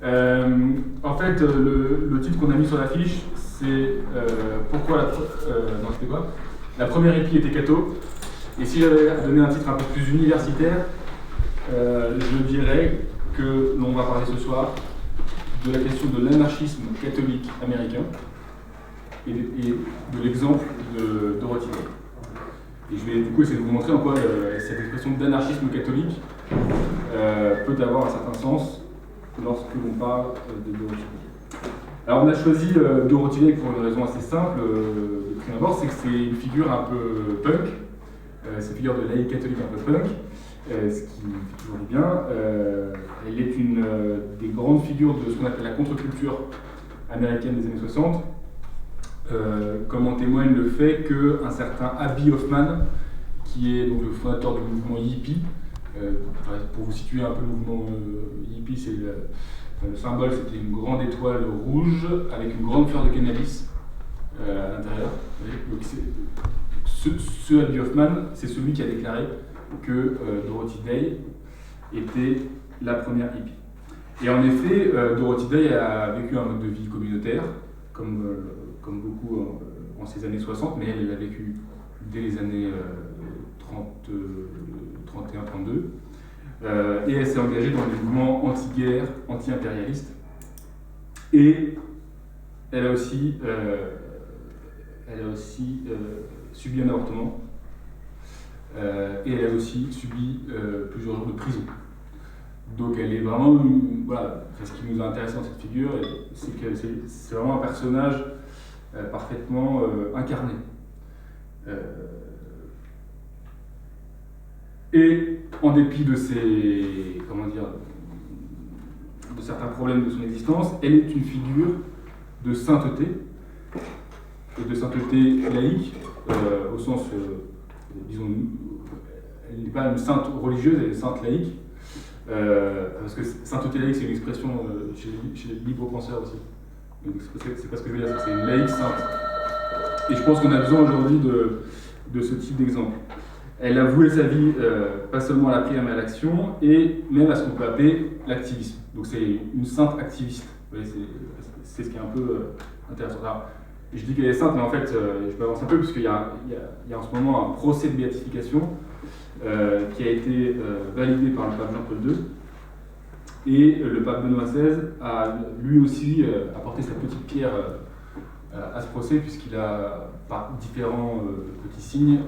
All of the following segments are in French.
En fait, le titre qu'on a mis sur l'affiche, c'est pourquoi non, c'était quoi? La première hippie était catho. Et si j'avais à donner un titre un peu plus universitaire, je dirais que l'on va parler ce soir de la question de l'anarchisme catholique américain et de l'exemple de Dorothy Day. Et je vais du coup essayer de vous montrer en quoi cette expression d'anarchisme catholique peut avoir un certain sens lorsque l'on parle de Dorothy Day. Alors on a choisi Dorothy Day pour une raison assez simple de prime abord, c'est que c'est une figure un peu punk, c'est une figure de laïque catholique un peu punk, ce qui fait toujours du bien. Elle est une des grandes figures de ce qu'on appelle la contre-culture américaine des années 60, comme en témoigne le fait qu'un certain Abbie Hoffman, qui est donc le fondateur du mouvement hippie, pour vous situer un peu le mouvement hippie, c'est le symbole, c'était une grande étoile rouge avec une grande fleur de cannabis à l'intérieur. Donc ce Abbie Hoffman, c'est celui qui a déclaré que Dorothy Day était la première hippie. Et en effet, Dorothy Day a vécu un mode de vie communautaire, comme beaucoup en ces années 60, mais elle l'a vécu dès les années 31-32. Et elle s'est engagée dans des mouvements anti-guerre, anti-impérialistes. Et elle a aussi subi un avortement. Et elle a aussi subi plusieurs jours de prison. Donc elle est vraiment, voilà, ce qui nous a intéressé dans cette figure, c'est que c'est vraiment un personnage parfaitement incarné. Et en dépit de de certains problèmes de son existence, elle est une figure de sainteté, et de sainteté laïque, au sens, disons, elle n'est pas une sainte religieuse, elle est sainte laïque, parce que sainteté laïque, c'est une expression chez les libres penseurs aussi. Donc c'est pas ce que je veux dire, c'est une laïque sainte. Et je pense qu'on a besoin aujourd'hui de ce type d'exemple. Elle a voué sa vie pas seulement à la prière mais à l'action, et même à ce qu'on peut appeler l'activisme. Donc c'est une sainte activiste. Vous voyez, c'est ce qui est un peu intéressant. Alors, je dis qu'elle est sainte, mais en fait, je peux avancer un peu, parce qu'il y a en ce moment un procès de béatification qui a été validé par le pape Jean-Paul II. Et le pape Benoît XVI a lui aussi apporté sa petite pierre à ce procès, puisqu'il a, par différents petits signes,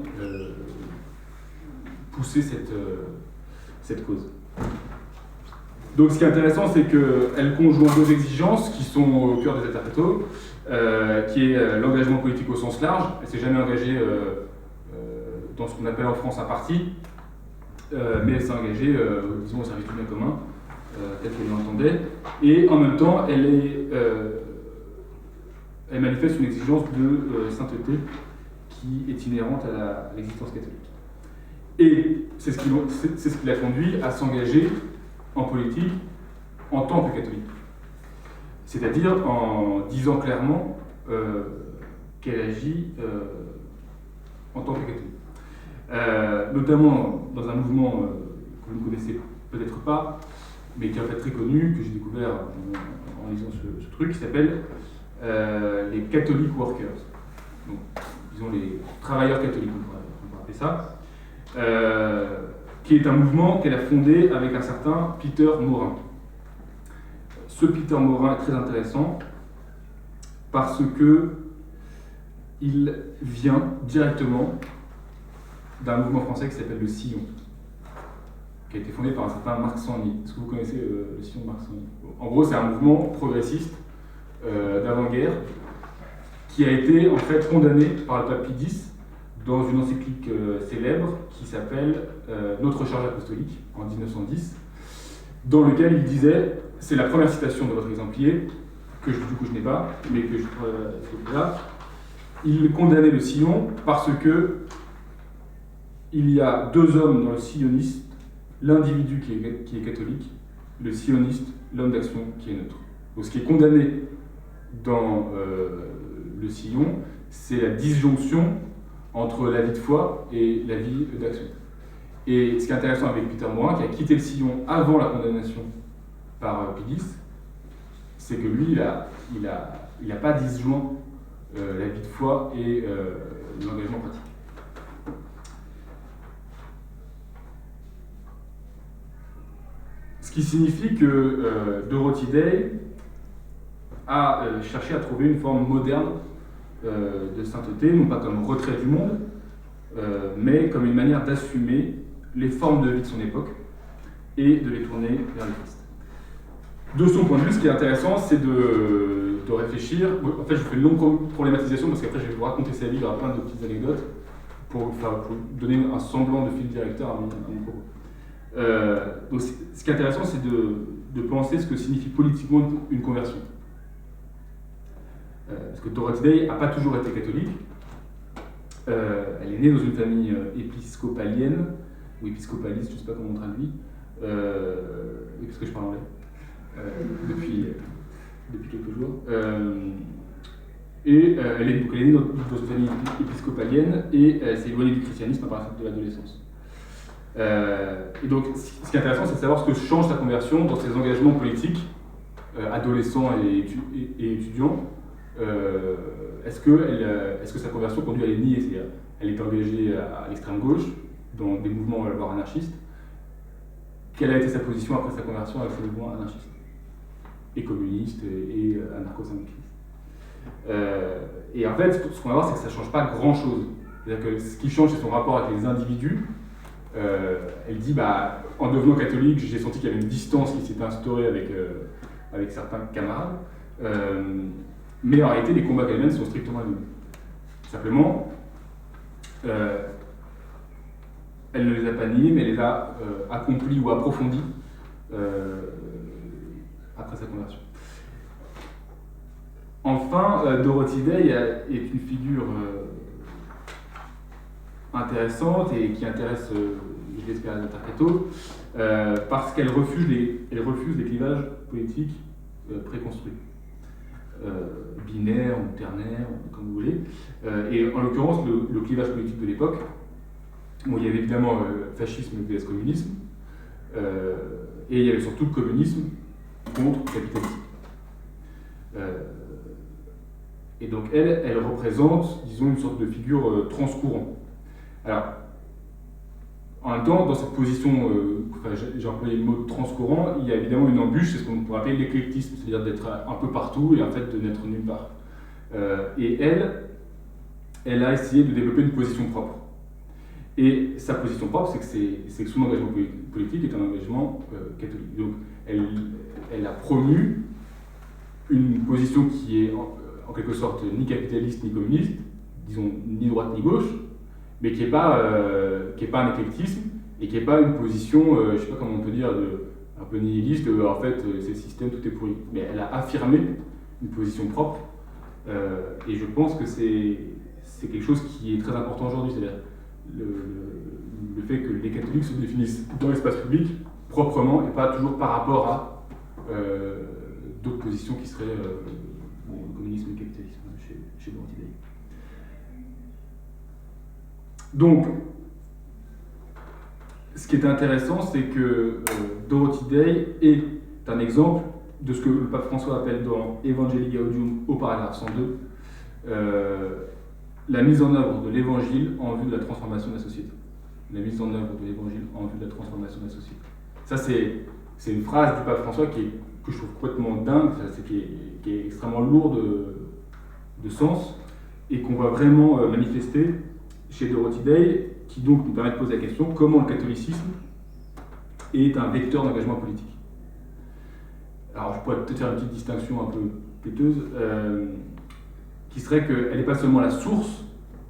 poussé cette cause. Donc ce qui est intéressant, c'est qu'elle conjoint deux exigences qui sont au cœur des Aterpeto, qui est l'engagement politique au sens large. Elle ne s'est jamais engagée dans ce qu'on appelle en France un parti, mais elle s'est engagée, disons, au service du bien commun, tel qu'elle l'entendait, et en même temps, elle manifeste une exigence de sainteté qui est inhérente à l'existence catholique. Et c'est ce qui l'a conduit à s'engager en politique en tant que catholique. C'est-à-dire en disant clairement qu'elle agit en tant que catholique. Notamment dans un mouvement que vous ne connaissez peut-être pas, mais qui est en fait très connu, que j'ai découvert en lisant ce truc, qui s'appelle les Catholic Workers. Donc, disons les travailleurs catholiques, on pourrait appeler ça. Qui est un mouvement qu'elle a fondé avec un certain Peter Maurin. Ce Peter Maurin est très intéressant parce que il vient directement d'un mouvement français qui s'appelle le Sillon, qui a été fondé par un certain Marc Sangny. Est-ce que vous connaissez le Sillon Marc Sangny? En gros, c'est un mouvement progressiste d'avant-guerre qui a été en fait condamné par le pape Pie X dans une encyclique célèbre qui s'appelle Notre charge apostolique en 1910, dans lequel il disait, c'est la première citation de votre exemplier, que du coup je n'ai pas, mais que je trouve là, il condamnait le Sillon parce que il y a deux hommes dans le sioniste, l'individu qui est catholique, le sioniste, l'homme d'action qui est neutre. Donc ce qui est condamné dans le Sillon, c'est la disjonction entre la vie de foi et la vie d'action. Et ce qui est intéressant avec Peter Maurin, qui a quitté le Sillon avant la condamnation par Pie X, c'est que lui, il a pas disjoint la vie de foi et l'engagement pratique. Ce qui signifie que Dorothy Day a cherché à trouver une forme moderne de sainteté, non pas comme retrait du monde, mais comme une manière d'assumer les formes de vie de son époque et de les tourner vers le Christ. De son point de vue, ce qui est intéressant, c'est de réfléchir. En fait, je fais une longue problématisation parce qu'après, je vais vous raconter sa vie, il y aura plein de petites anecdotes pour donner un semblant de fil directeur à mon propos. Donc, ce qui est intéressant, c'est de penser ce que signifie politiquement une conversion. Parce que Dorothy Day n'a pas toujours été catholique. Elle est née dans une famille épiscopalienne, ou épiscopaliste, je ne sais pas comment on traduit, parce que je parle anglais depuis quelques jours. Elle est née dans une famille épiscopalienne et elle s'est éloignée du christianisme à partir de l'adolescence. Et donc, ce qui est intéressant, c'est de savoir ce que change sa conversion dans ses engagements politiques, adolescents et étudiants. Est-ce que sa conversion conduit à les nier? C'est-à-dire, elle est engagée à l'extrême gauche, dans des mouvements, on va le voir, anarchistes. Quelle a été sa position après sa conversion avec ces mouvements anarchistes et communistes et anarcho-syndicalistes? Et en fait, ce qu'on va voir, c'est que ça ne change pas grand-chose. C'est-à-dire que ce qui change, c'est son rapport avec les individus. Elle dit, en devenant catholique, j'ai senti qu'il y avait une distance qui s'était instaurée avec certains camarades. Mais en réalité, les combats qu'elle mène sont strictement les mêmes. Simplement, elle ne les a pas niés, mais elle les a accomplis ou approfondis après sa conversion. Enfin, Dorothy Day est une figure intéressante et qui intéresse, je l'espère, les intercatho, parce qu'elle refuse les clivages politiques préconstruits. Binaire ou ternaire, comme vous voulez. Et en l'occurrence, le clivage politique de l'époque, il y avait évidemment fascisme vs communisme, et il y avait surtout le communisme contre le capitalisme. Et donc elle représente, disons, une sorte de figure transcourant. Alors, en même temps, dans cette position, j'ai employé le mot transcourant, il y a évidemment une embûche, c'est ce qu'on pourrait appeler l'éclectisme, c'est-à-dire d'être un peu partout et en fait de n'être nulle part. Et elle a essayé de développer une position propre. Et sa position propre, c'est que son engagement politique est un engagement catholique. Donc elle a promu une position qui est en quelque sorte ni capitaliste ni communiste, disons ni droite ni gauche, mais qui n'est pas un éclectisme et qui n'est pas une position, je ne sais pas comment on peut dire, un peu nihiliste, en fait c'est le système, tout est pourri. Mais elle a affirmé une position propre et je pense que c'est quelque chose qui est très important aujourd'hui, c'est-à-dire le fait que les catholiques se définissent dans l'espace public proprement et pas toujours par rapport à d'autres positions qui seraient le communisme et le capitalisme chez Dorothy Day. Donc, ce qui est intéressant, c'est que Dorothy Day est un exemple de ce que le pape François appelle dans Evangelii Gaudium au paragraphe 102, la mise en œuvre de l'évangile en vue de la transformation de la société. La mise en œuvre de l'évangile en vue de la transformation de la société. Ça, c'est une phrase du pape François que je trouve complètement dingue, qui est extrêmement lourde de sens, et qu'on va vraiment manifester chez Dorothy Day, qui donc nous permet de poser la question comment le catholicisme est un vecteur d'engagement politique. Alors je pourrais peut-être faire une petite distinction un peu péteuse, qui serait qu'elle n'est pas seulement la source,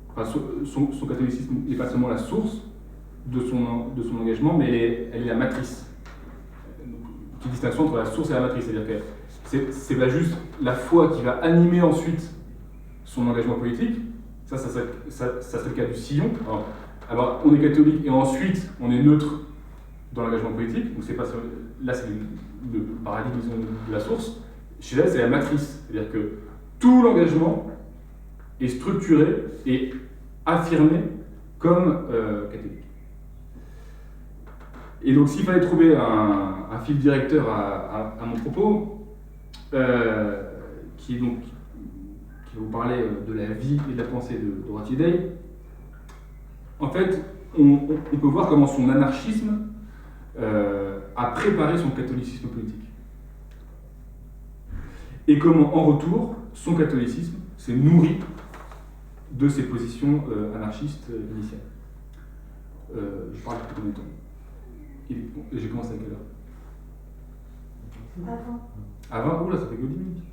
enfin son catholicisme n'est pas seulement la source de son engagement, mais elle est la matrice. Une petite distinction entre la source et la matrice, c'est-à-dire que c'est pas juste la foi qui va animer ensuite son engagement politique. Ça serait le cas du sillon. Alors, on est catholique et ensuite on est neutre dans l'engagement politique. Donc là, c'est le paradigme de la source. Chez elle, c'est la matrice. C'est-à-dire que tout l'engagement est structuré et affirmé comme catholique. Et donc, s'il fallait trouver un fil directeur à mon propos, qui va vous parler de la vie et de la pensée de Dorothy Day. En fait, on peut voir comment son anarchisme a préparé son catholicisme politique. Et comment, en retour, son catholicisme s'est nourri de ses positions anarchistes initiales. Je parle depuis combien de temps? J'ai commencé à quelle heure? Avant. Oula, ça fait que 10 minutes.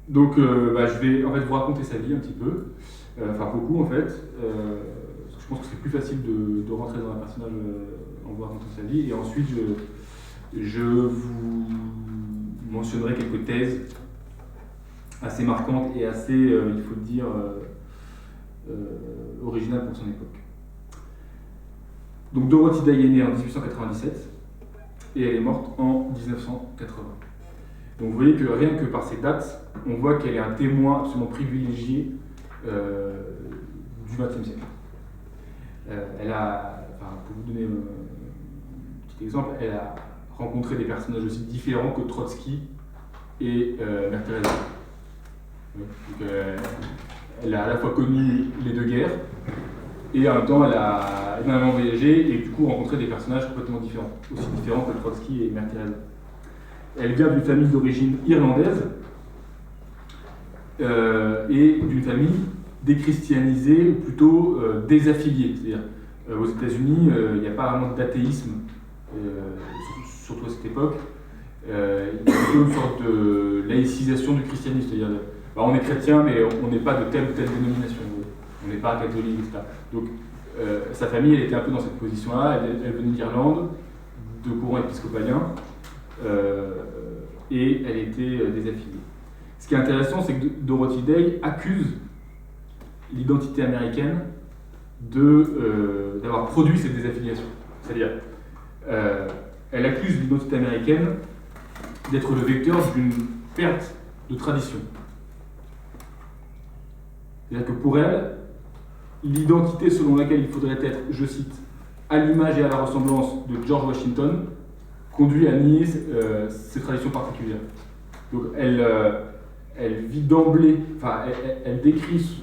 Donc, je vais en fait vous raconter sa vie un petit peu, enfin beaucoup en fait. Je pense que c'est plus facile de rentrer dans un personnage en vous racontant sa vie, et ensuite je vous mentionnerai quelques thèses assez marquantes et assez, il faut le dire, originales pour son époque. Donc Dorothy Day est née en 1897 et elle est morte en 1980. Donc vous voyez que rien que par ces dates, on voit qu'elle est un témoin absolument privilégié du XXe siècle. Elle a, pour vous donner un petit exemple, elle a rencontré des personnages aussi différents que Trotsky et Mère Teresa. Donc, elle a à la fois connu les deux guerres, et en même temps elle a énormément voyagé et du coup rencontré des personnages complètement différents, aussi différents que Trotsky et Mère Teresa. Elle vient d'une famille d'origine irlandaise et d'une famille déchristianisée, ou plutôt désaffiliée. C'est-à-dire, aux États-Unis, il n'y a pas vraiment d'athéisme, surtout à cette époque. Il y a plutôt une sorte de laïcisation du christianisme. C'est-à-dire, on est chrétien, mais on n'est pas de telle ou telle dénomination. On n'est pas catholique, etc. Donc, sa famille, elle était un peu dans cette position-là. Elle venait d'Irlande, de courant épiscopalien. Et elle était désaffiliée. Ce qui est intéressant, c'est que Dorothy Day accuse l'identité américaine d'avoir produit cette désaffiliation. C'est-à-dire, elle accuse l'identité américaine d'être le vecteur d'une perte de tradition. C'est-à-dire que pour elle, l'identité selon laquelle il faudrait être, je cite, à l'image et à la ressemblance de George Washington, conduit à nier ces traditions particulières. Donc elle vit d'emblée, enfin elle décrit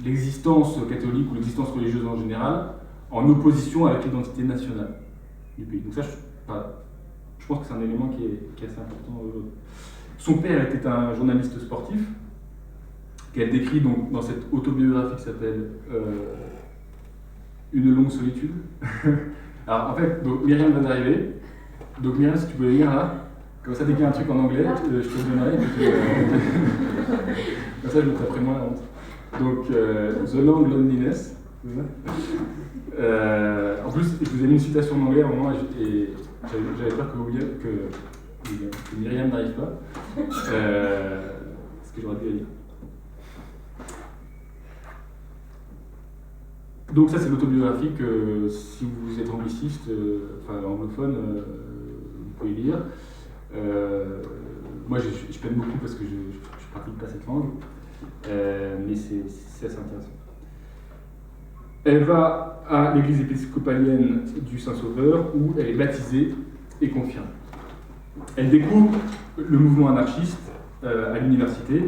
l'existence catholique ou l'existence religieuse en général en opposition avec l'identité nationale du pays. Donc ça, je pense que c'est un élément qui est assez important aujourd'hui. Son père était un journaliste sportif qu'elle décrit donc dans cette autobiographie qui s'appelle Une longue solitude. Alors en fait, donc, Myriam vient d'arriver. Donc Myriam, si tu pouvais lire là, comme ça dès qu'il y a un truc en anglais, je te le donnerai. Comme ça je me ferai moins la honte. Donc The Long Loneliness. En plus, je vous ai mis une citation en anglais à un moment et j'avais peur que Myriam n'arrive pas. Ce que j'aurais dû lire. Donc ça c'est l'autobiographie que si vous êtes angliciste, enfin anglophone, vous pouvez lire. Moi je peine beaucoup parce que je ne pratique pas cette langue, mais c'est assez intéressant. Elle va à l'église épiscopalienne du Saint-Sauveur où elle est baptisée et confirmée. Elle découvre le mouvement anarchiste à l'université,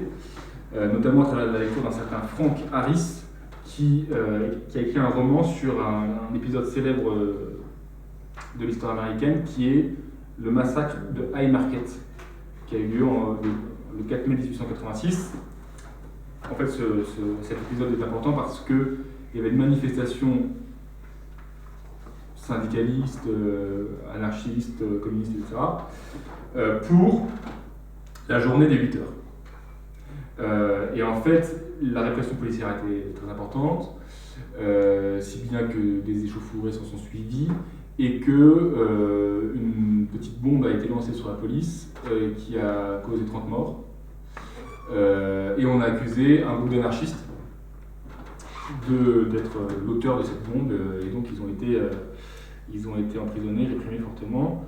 notamment à travers la lecture d'un certain Frank Harris, qui a écrit un roman sur un épisode célèbre de l'histoire américaine, qui est le massacre de Haymarket, qui a eu lieu le 4 mai 1886. En fait, cet épisode est important parce qu'il y avait une manifestation syndicaliste, anarchiste, communiste, etc., pour la journée des 8 heures. Et en fait, la répression policière a été très importante, si bien que des échauffourées s'en sont suivies et que une petite bombe a été lancée sur la police qui a causé 30 morts. Et on a accusé un groupe d'anarchistes d'être l'auteur de cette bombe, et donc ils ont été emprisonnés, réprimés fortement,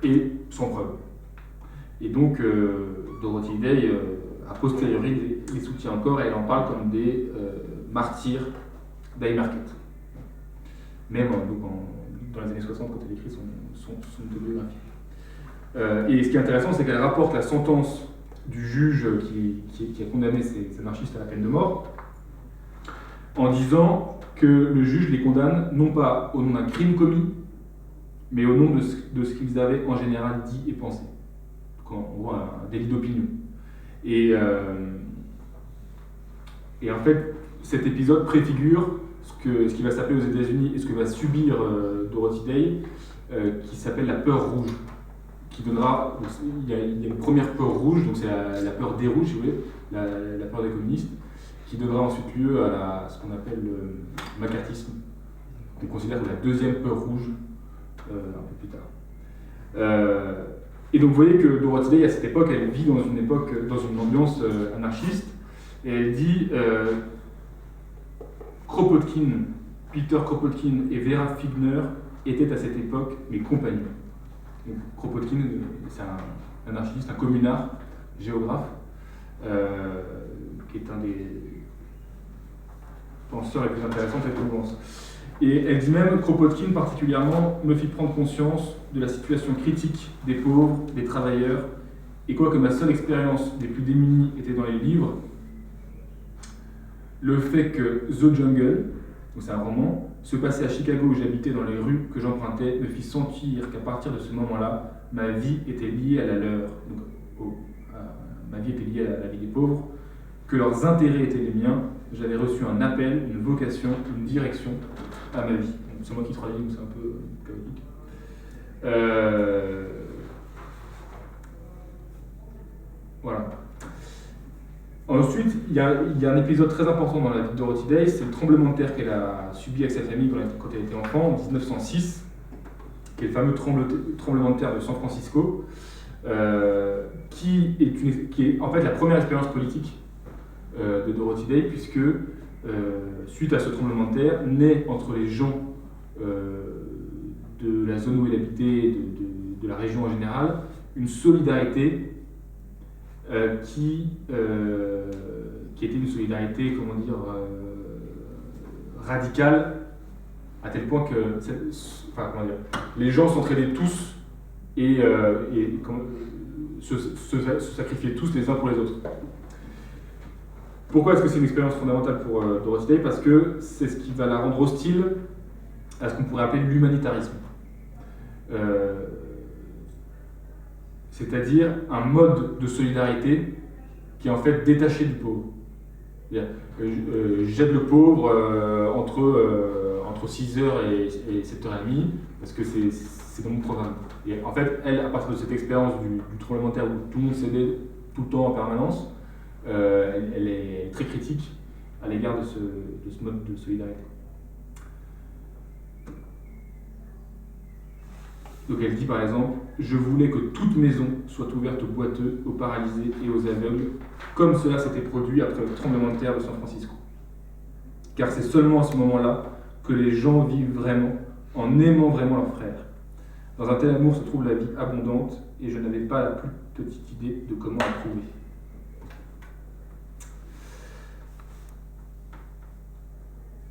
et sans preuve. Et donc Dorothy Day, a posteriori, les soutient encore et elle en parle comme des martyrs d'Haymarket. même dans les années 60 quand elle écrit son autobiographie. Et ce qui est intéressant, c'est qu'elle rapporte la sentence du juge qui a condamné ces anarchistes à la peine de mort, en disant que le juge les condamne non pas au nom d'un crime commis, mais au nom de ce qu'ils avaient en général dit et pensé. Donc, en gros, un délit d'opinion. Et en fait, cet épisode préfigure ce qui va s'appeler aux États-Unis et ce que va subir Dorothy Day, qui s'appelle la peur rouge. Qui donnera, il y a une première peur rouge, donc c'est la peur des rouges, si vous voulez, la peur des communistes, qui donnera ensuite lieu à ce qu'on appelle le macartisme, qu'on considère comme la deuxième peur rouge, un peu plus tard. Et donc vous voyez que Dorothy Day, à cette époque, elle vit dans une ambiance anarchiste, et elle dit Peter Kropotkin et Vera Figner étaient à cette époque mes compagnons. Donc, Kropotkin, c'est un anarchiste, un communard, géographe, qui est un des penseurs les plus intéressants de cette mouvance. Et elle dit même, Kropotkin particulièrement me fit prendre conscience de la situation critique des pauvres, des travailleurs, et quoique ma seule expérience des plus démunis était dans les livres, le fait que The Jungle, donc c'est un roman, se passait à Chicago où j'habitais dans les rues que j'empruntais me fit sentir qu'à partir de ce moment-là, ma vie était liée à la leur, donc ma vie était liée à la vie des pauvres, que leurs intérêts étaient les miens, j'avais reçu un appel, une vocation, une direction à ma vie. Donc, c'est moi qui traduis, donc c'est un peu chaotique. Voilà. Ensuite, il y a un épisode très important dans la vie de Dorothy Day, c'est le tremblement de terre qu'elle a subi avec sa famille quand elle était enfant, en 1906, qui est le fameux tremblement de terre de San Francisco, qui est en fait la première expérience politique de Dorothy Day, puisque suite à ce tremblement de terre, naît entre les gens de la zone où elle habitait, de la région en général, une solidarité qui était une solidarité, comment dire, radicale, à tel point que les gens s'entraidaient tous et se sacrifiaient tous les uns pour les autres. Pourquoi est-ce que c'est une expérience fondamentale pour Dorothy Day ? Parce que c'est ce qui va la rendre hostile à ce qu'on pourrait appeler l'humanitarisme. C'est-à-dire un mode de solidarité qui est en fait détaché du pauvre. J'aide le pauvre entre 6h et 7h30 parce que c'est dans mon programme. Et en fait, elle, à partir de cette expérience du tremblement de terre où tout le monde s'aidait tout le temps en permanence, elle est très critique à l'égard de ce mode de solidarité. Donc elle dit par exemple « Je voulais que toute maison soit ouverte aux boiteux, aux paralysés et aux aveugles, comme cela s'était produit après le tremblement de terre de San Francisco. Car c'est seulement à ce moment-là que les gens vivent vraiment, en aimant vraiment leurs frères. Dans un tel amour se trouve la vie abondante, et je n'avais pas la plus petite idée de comment la trouver. »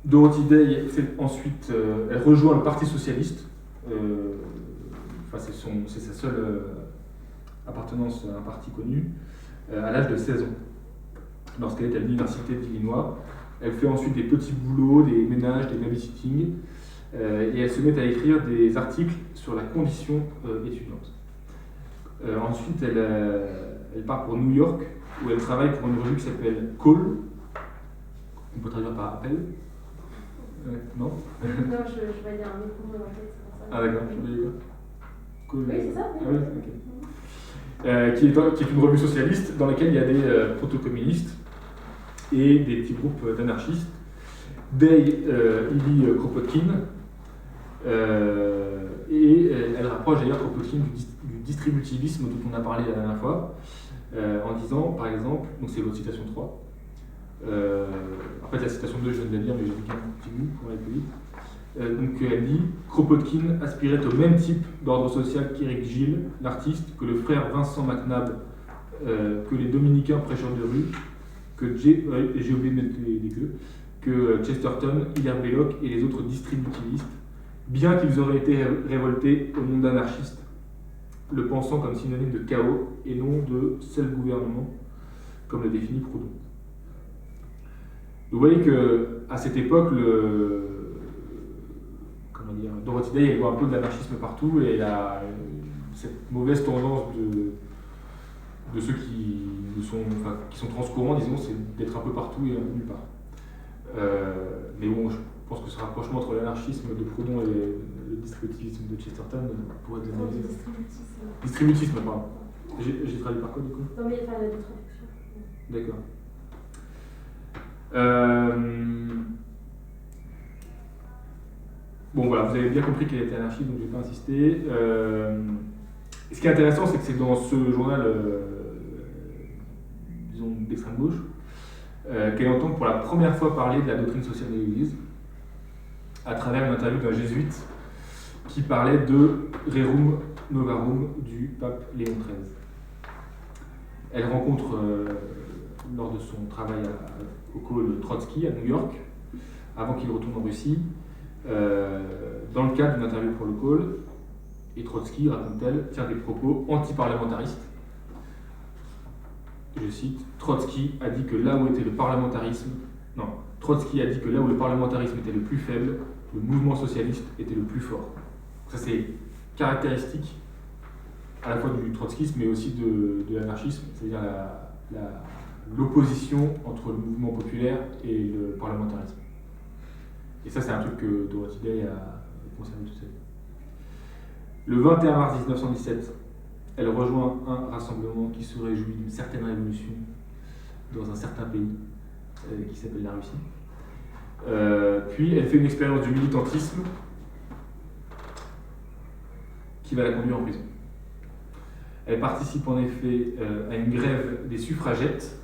Dorothy Day ensuite, elle rejoint le Parti socialiste. C'est sa seule appartenance à un parti connu, à l'âge de 16 ans, lorsqu'elle est à l'université d'Illinois. Elle fait ensuite des petits boulots, des ménages, des babysitting, et elle se met à écrire des articles sur la condition étudiante. Ensuite, elle part pour New York, où elle travaille pour une revue qui s'appelle Call, on peut traduire par appel. Non. Non, je vais dire un micro dans la tête, c'est pour ça. Ah d'accord, je voulais quoi. Cool. Oui, c'est ça. Ah oui, ok. Qui est une revue socialiste dans laquelle il y a des proto-communistes et des petits groupes d'anarchistes. Day lit Kropotkin, et elle rapproche d'ailleurs Kropotkin du distributivisme dont on a parlé la dernière fois, en disant par exemple, donc c'est votre citation 3, en fait la citation 2 je viens de la lire mais j'ai dit un petit bout pour aller plus vite. Donc elle dit « Kropotkin aspirait au même type d'ordre social qu'Éric Gilles, l'artiste, que le frère Vincent McNabb, que les dominicains prêcheurs de rue, que j'ai oublié de mettre les queues, que Chesterton, Hilaire Belloc et les autres distributivistes, bien qu'ils auraient été révoltés au nom d'anarchistes, le pensant comme synonyme de chaos et non de self-gouvernement, comme le définit Proudhon. Vous voyez qu'à cette époque, Dorothy Day, elle voit un peu de l'anarchisme partout et elle a cette mauvaise tendance de ceux qui sont transcourants, disons, c'est d'être un peu partout et nulle part. Mais bon, je pense que ce rapprochement entre l'anarchisme de Proudhon et le distributivisme de Chesterton pourrait donner... Distributisme, pardon. J'ai traduit par quoi, du coup? Non, mais il y a pas de traduction. D'accord. Bon, voilà, vous avez bien compris qu'elle était anarchiste, donc je ne vais pas insister. Ce qui est intéressant, c'est que c'est dans ce journal, disons, d'extrême gauche, qu'elle entend pour la première fois parler de la doctrine sociale de l'Église, à travers une interview d'un jésuite qui parlait de Rerum Novarum du pape Léon XIII. Elle rencontre, lors de son travail au col Trotsky à New York, avant qu'il retourne en Russie, dans le cadre d'une interview pour le col, et Trotsky, raconte-t-elle, tient des propos anti-parlementaristes. Je cite, Trotsky a dit que là où était le parlementarisme, Trotsky a dit que là où le parlementarisme était le plus faible, le mouvement socialiste était le plus fort. Ça, c'est caractéristique à la fois du trotskisme mais aussi de l'anarchisme, c'est-à-dire l'opposition entre le mouvement populaire et le parlementarisme. Et ça, c'est un truc que Dorothy Day a conservé toute sa vie. Le 21 mars 1917, elle rejoint un rassemblement qui se réjouit d'une certaine révolution dans un certain pays qui s'appelle la Russie. Puis elle fait une expérience du militantisme qui va la conduire en prison. Elle participe en effet à une grève des suffragettes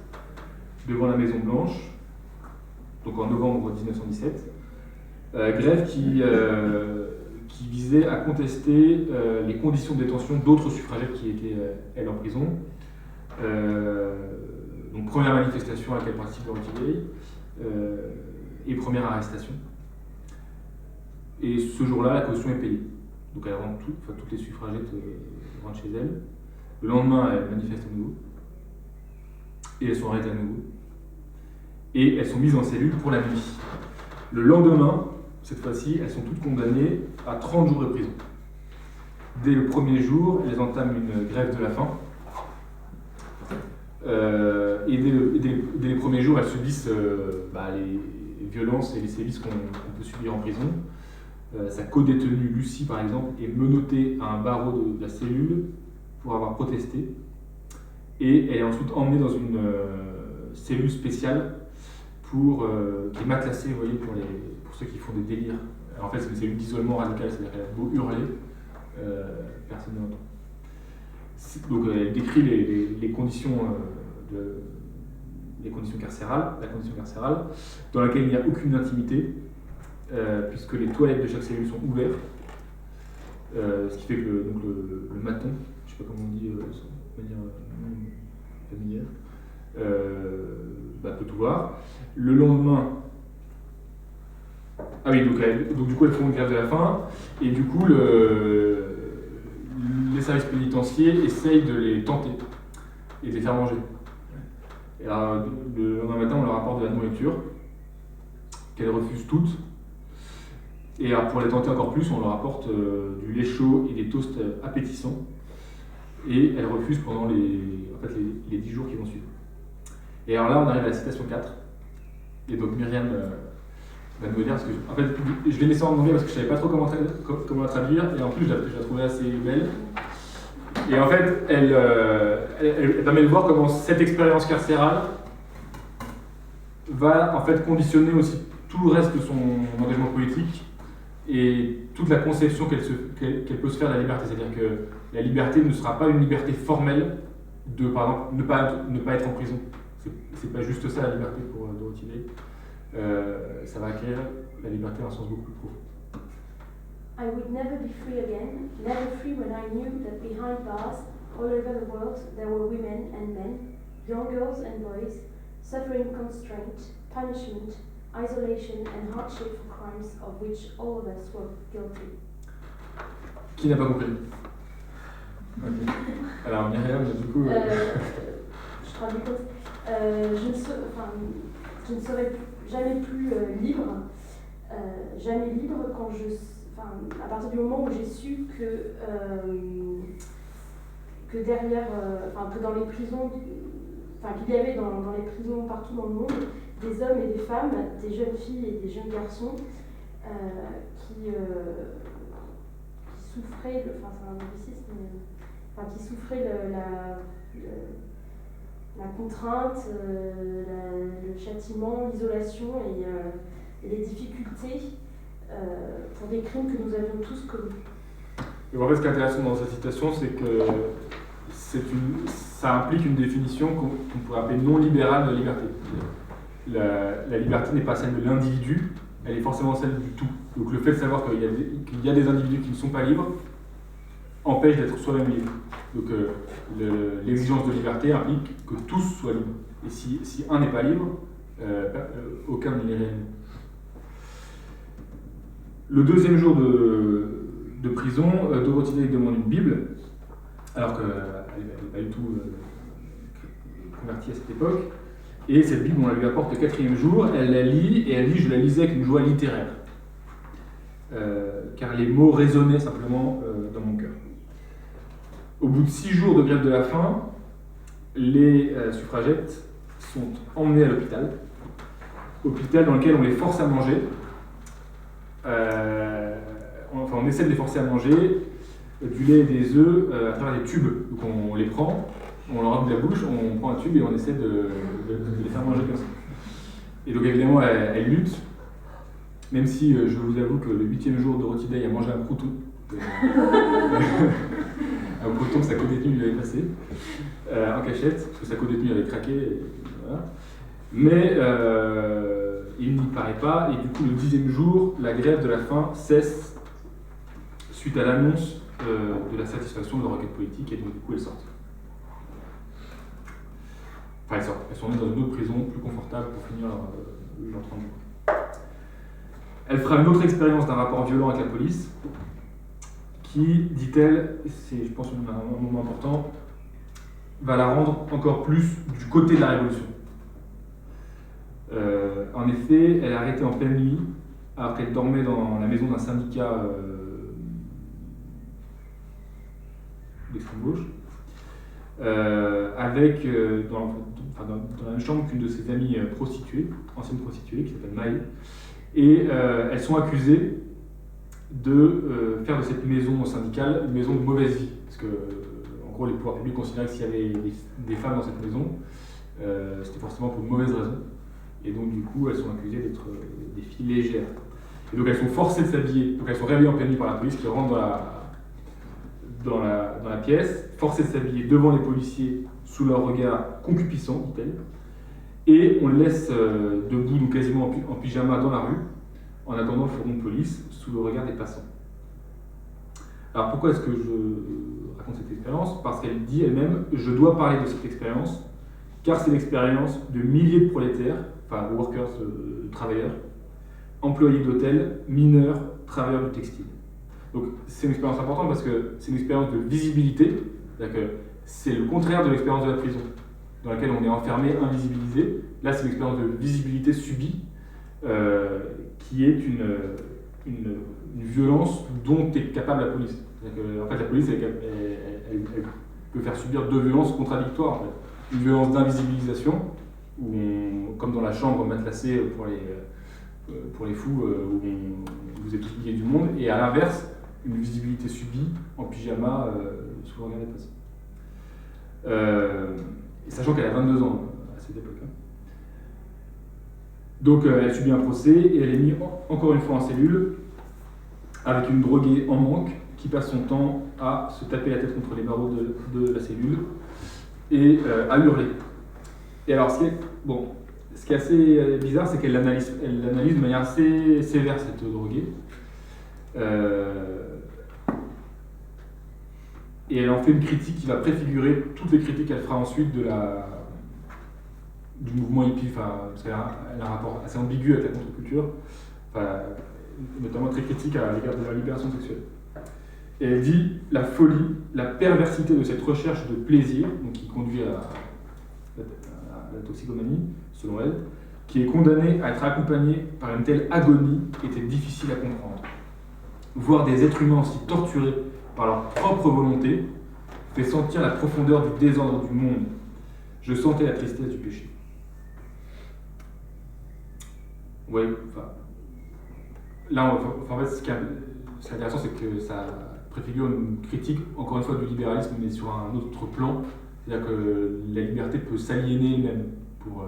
devant la Maison Blanche, donc en novembre 1917. Grève qui visait à contester les conditions de détention d'autres suffragettes qui étaient, elles, en prison. Donc première manifestation à laquelle participe Dorothy Day, et première arrestation. Et ce jour-là, la caution est payée. Donc elle rentre toutes les suffragettes rentrent chez elles. Le lendemain, elles manifestent à nouveau. Et elles sont arrêtées à nouveau. Et elles sont mises en cellule pour la nuit. Le lendemain, cette fois-ci, elles sont toutes condamnées à 30 jours de prison. Dès le premier jour, elles entament une grève de la faim. Et dès les premiers jours, elles subissent les violences et les sévices qu'on peut subir en prison. Sa co-détenue Lucie, par exemple, est menottée à un barreau de la cellule pour avoir protesté. Et elle est ensuite emmenée dans une cellule spéciale qui est matelassée, vous voyez, pour ceux qui font des délires. Alors, en fait, c'est une cellule d'isolement radical, c'est-à-dire qu'elle a beau hurler, personne ne l'entend. Donc elle décrit les conditions la condition carcérale, dans laquelle il n'y a aucune intimité, puisque les toilettes de chaque cellule sont ouvertes, ce qui fait que le maton, je ne sais pas comment on dit de manière familière, peut tout voir. Le lendemain, donc du coup elles font une grève de la faim, et du coup les services pénitentiaires essayent de les tenter et de les faire manger. Et alors, le lendemain matin, on leur apporte de la nourriture qu'elles refusent toutes. Et alors, pour les tenter encore plus, on leur apporte du lait chaud et des toasts appétissants. Et elles refusent pendant les 10 jours qui vont suivre. Et alors là, on arrive à la citation 4. Et donc Myriam va nous le dire, parce que en fait, je l'ai laissé en anglais parce que je ne savais pas trop comment la traduire, et en plus, je la trouvais assez belle. Et en fait, elle permet de voir comment cette expérience carcérale va en fait conditionner aussi tout le reste de son engagement politique et toute la conception qu'elle peut se faire de la liberté. C'est-à-dire que la liberté ne sera pas une liberté formelle de, par exemple, ne pas être en prison. C'est pas juste ça la liberté pour Dorothy Day. Ça va acquérir la liberté dans un sens beaucoup plus profond. I would never be free again, never free when I knew that behind bars, all over the world, there were women and men, young girls and boys, suffering constraint, punishment, isolation and hardship for crimes of which all of us were guilty. Qui n'a pas compris? Okay. Alors Myriam, du coup... Je traduis comme je ne serai jamais plus libre, jamais libre à partir du moment où j'ai su que derrière, que dans les prisons, qu'il y avait dans les prisons partout dans le monde des hommes et des femmes, des jeunes filles et des jeunes garçons qui souffraient, c'est un anglicisme, qui souffraient la contrainte, le châtiment, l'isolation et les difficultés pour des crimes que nous avions tous commis. Et en fait, ce qui est intéressant dans cette citation, c'est que ça implique une définition qu'on pourrait appeler non libérale de la liberté. La liberté n'est pas celle de l'individu, elle est forcément celle du tout. Donc le fait de savoir qu'il y a des individus qui ne sont pas libres empêche d'être soi-même libre. Donc l'exigence de liberté implique que tous soient libres. Et si un n'est pas libre, aucun ne l'est réellement. Le deuxième jour de prison, Dorothy Day demande une Bible, alors qu'elle n'est pas du tout convertie à cette époque. Et cette Bible, on la lui apporte le 4e jour, elle la lit, et elle dit « Je la lisais avec une joie littéraire. » Car les mots résonnaient simplement dans mon cœur. Au bout de 6 jours de grève de la faim, les suffragettes sont emmenées à l'hôpital dans lequel on les force à manger. On essaie de les forcer à manger du lait et des œufs à travers des tubes. Donc on les prend, on leur ouvre la bouche, on prend un tube et on essaie de les faire manger comme ça. Et donc évidemment, elles luttent, même si je vous avoue que le 8e jour, Dorothy Day a mangé un crouton. Un crouton que sa co-détenue lui avait passé en cachette, parce que sa co-détenue avait craqué. Et voilà. Mais il n'y paraît pas, et du coup, le 10e jour, la grève de la faim cesse suite à l'annonce de la satisfaction de leur requête politique, et donc du coup, elles sortent. Enfin, elles sortent. Elles sont mises dans une autre prison plus confortable pour finir leur 30 jours. Elle fera une autre expérience d'un rapport violent avec la police, qui, dit-elle, c'est je pense un moment important, va la rendre encore plus du côté de la révolution. En effet, elle est arrêtée en pleine nuit, alors qu'elle dormait dans la maison d'un syndicat d'extrême gauche, avec dans la même chambre qu'une de ses amies prostituées, ancienne prostituée, qui s'appelle Maë, et elles sont accusées de faire de cette maison syndicale une maison de mauvaise vie, parce que en gros les pouvoirs publics considéraient que s'il y avait des femmes dans cette maison, c'était forcément pour de mauvaises raisons, et donc du coup elles sont accusées d'être des filles légères. Et donc elles sont forcées de s'habiller, donc elles sont réveillées en pleine nuit par la police qui rentre dans la pièce, forcées de s'habiller devant les policiers sous leur regard concupiscent, dit-elle, et on les laisse debout, donc quasiment en pyjama dans la rue, en attendant le fourgon de police, sous le regard des passants. Alors pourquoi est-ce que je raconte cette expérience? Parce qu'elle dit elle-même « Je dois parler de cette expérience, car c'est l'expérience de milliers de prolétaires, enfin workers, travailleurs, employés d'hôtels, mineurs, travailleurs du textile. » Donc c'est une expérience importante parce que c'est une expérience de visibilité, c'est-à-dire que c'est le contraire de l'expérience de la prison, dans laquelle on est enfermé, invisibilisé. Là c'est l'expérience de visibilité subie, qui est une violence dont est capable la police. En fait, la police, elle peut faire subir deux violences contradictoires. En fait. Une violence d'invisibilisation, où comme dans la chambre matelassée pour les fous, où vous êtes tous liés du monde, et à l'inverse, une visibilité subie en pyjama sous le regard des passants. Sachant qu'elle a 22 ans à cette époque-là. Donc elle subit un procès et elle est mise encore une fois en cellule avec une droguée en manque qui passe son temps à se taper la tête contre les barreaux de la cellule et à hurler. Et alors ce qui est assez bizarre, c'est qu'elle l'analyse de manière assez sévère cette droguée. Et elle en fait une critique qui va préfigurer toutes les critiques qu'elle fera ensuite du mouvement hippie, parce qu'elle a un rapport assez ambigu avec la contre-culture, enfin, notamment très critique à l'égard de la libération sexuelle. Et elle dit la folie, la perversité de cette recherche de plaisir, donc qui conduit à la toxicomanie, selon elle, qui est condamnée à être accompagnée par une telle agonie, était difficile à comprendre. Voir des êtres humains aussi torturés par leur propre volonté fait sentir la profondeur du désordre du monde. Je sentais la tristesse du péché. Oui, enfin, là, en fait, ce qui est intéressant, c'est que ça préfigure une critique, encore une fois, du libéralisme, mais sur un autre plan. C'est-à-dire que la liberté peut s'aliéner même pour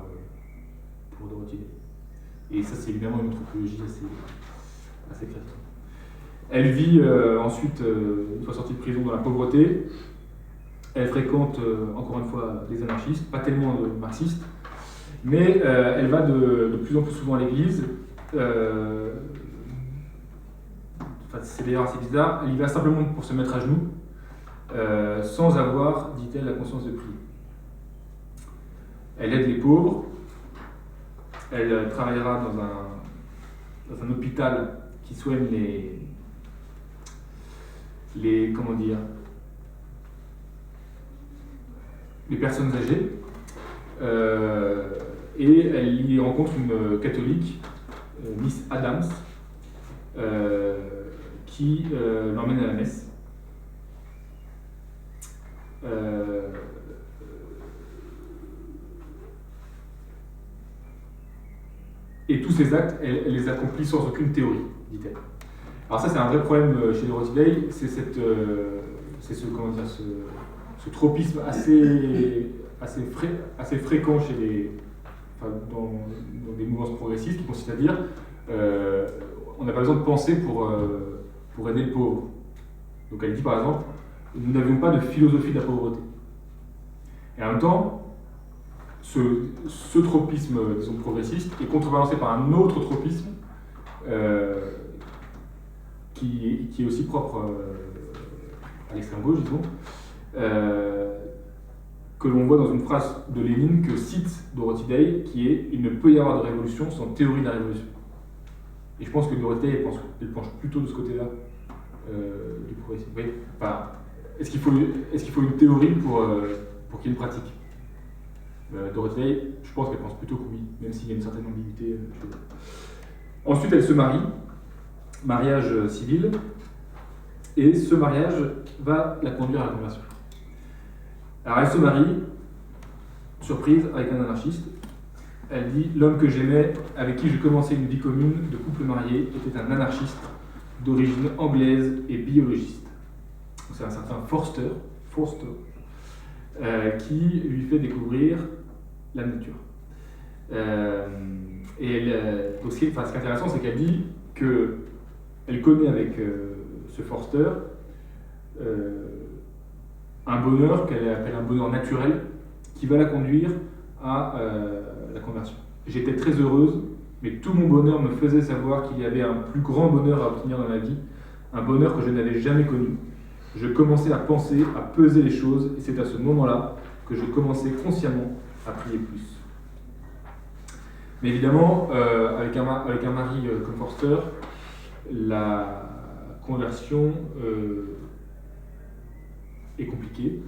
Dorothy Day. Et ça, c'est évidemment une anthropologie assez chrétienne. Elle vit ensuite, une fois sortie de prison, dans la pauvreté. Elle fréquente, encore une fois, des anarchistes, pas tellement marxistes, mais elle va de plus en plus souvent à l'église. C'est d'ailleurs assez bizarre. Elle y va simplement pour se mettre à genoux, sans avoir, dit-elle, la conscience de prier. Elle aide les pauvres. Elle travaillera dans un hôpital qui soigne les personnes âgées. Et elle y rencontre une catholique, Miss Adams, qui l'emmène à la messe. Et tous ces actes, elle les accomplit sans aucune théorie, dit-elle. Alors ça, c'est un vrai problème chez Dorothy Day, c'est ce tropisme assez fréquent dans des mouvances progressistes, qui consiste à dire on n'a pas besoin de penser pour aider le pauvre. Donc elle dit par exemple, nous n'avions pas de philosophie de la pauvreté. Et en même temps, ce tropisme, disons, progressiste est contrebalancé par un autre tropisme qui est aussi propre à l'extrême gauche, disons, que l'on voit dans une phrase de Lénine que cite Dorothy Day, qui est « Il ne peut y avoir de révolution sans théorie de la révolution ». Et je pense que Dorothy Day, elle penche plutôt de ce côté-là du progressisme. Oui. Enfin, est-ce qu'il faut une théorie pour qu'il y ait une pratique? Dorothy Day, je pense qu'elle pense plutôt que oui, même s'il y a une certaine ambiguïté chez elle. Ensuite, elle se marie, mariage civil, et ce mariage va la conduire à la conversion. Alors elle se marie, surprise, avec un anarchiste. Elle dit « L'homme que j'aimais, avec qui je commençais une vie commune de couple marié, était un anarchiste d'origine anglaise et biologiste. » C'est un certain Forster, qui lui fait découvrir la nature. Donc ce qui est intéressant, c'est qu'elle dit qu'elle connaît avec ce Forster un bonheur qu'elle appelle un bonheur naturel qui va la conduire à la conversion. J'étais très heureuse, mais tout mon bonheur me faisait savoir qu'il y avait un plus grand bonheur à obtenir dans la vie, un bonheur que je n'avais jamais connu. Je commençais à penser, à peser les choses, et c'est à ce moment-là que je commençais consciemment à prier plus. Mais évidemment, avec un mari comme Forster, la conversion est compliquée,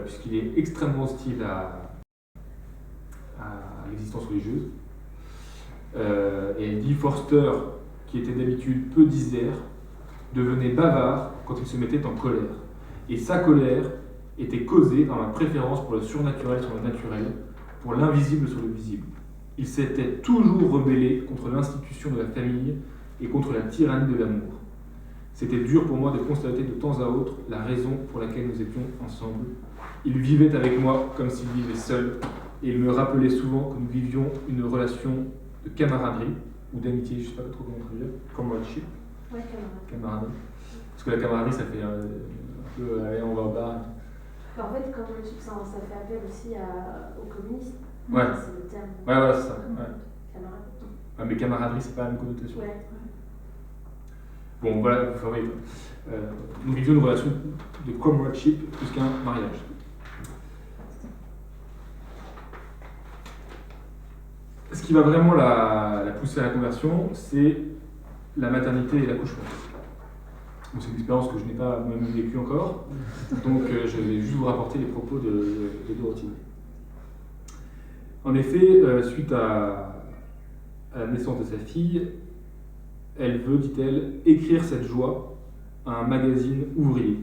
puisqu'il est extrêmement hostile à l'existence religieuse. Et elle dit Forster, qui était d'habitude peu disert, devenait bavard quand il se mettait en colère. Et sa colère était causée par ma préférence pour le surnaturel sur le naturel, pour l'invisible sur le visible. Il s'était toujours rebellé contre l'institution de la famille et contre la tyrannie de l'amour. C'était dur pour moi de constater de temps à autre la raison pour laquelle nous étions ensemble. Il vivait avec moi comme s'il vivait seul, et il me rappelait souvent que nous vivions une relation de camaraderie, ou d'amitié, je ne sais pas trop comment traduire, comradeship. Ouais, camaraderie. Parce que la camaraderie, ça fait un peu, allez, on va au bar. En fait, comradeship, ça fait appel aussi aux communistes. Ouais. C'est le terme. Ouais, voilà, c'est ça. Ouais. Camarade. Ouais, mais camaraderie, c'est pas la même connotation. Ouais. Bon, voilà, enfin, oui. Nous vivions une relation de comradeship plus qu'un mariage. Ce qui va vraiment la pousser à la conversion, c'est la maternité et l'accouchement. Donc, c'est une expérience que je n'ai pas moi-même vécue encore, donc je vais juste vous rapporter les propos de Dorothy. En effet, suite à la naissance de sa fille, elle veut, dit-elle, écrire cette joie à un magazine ouvrier.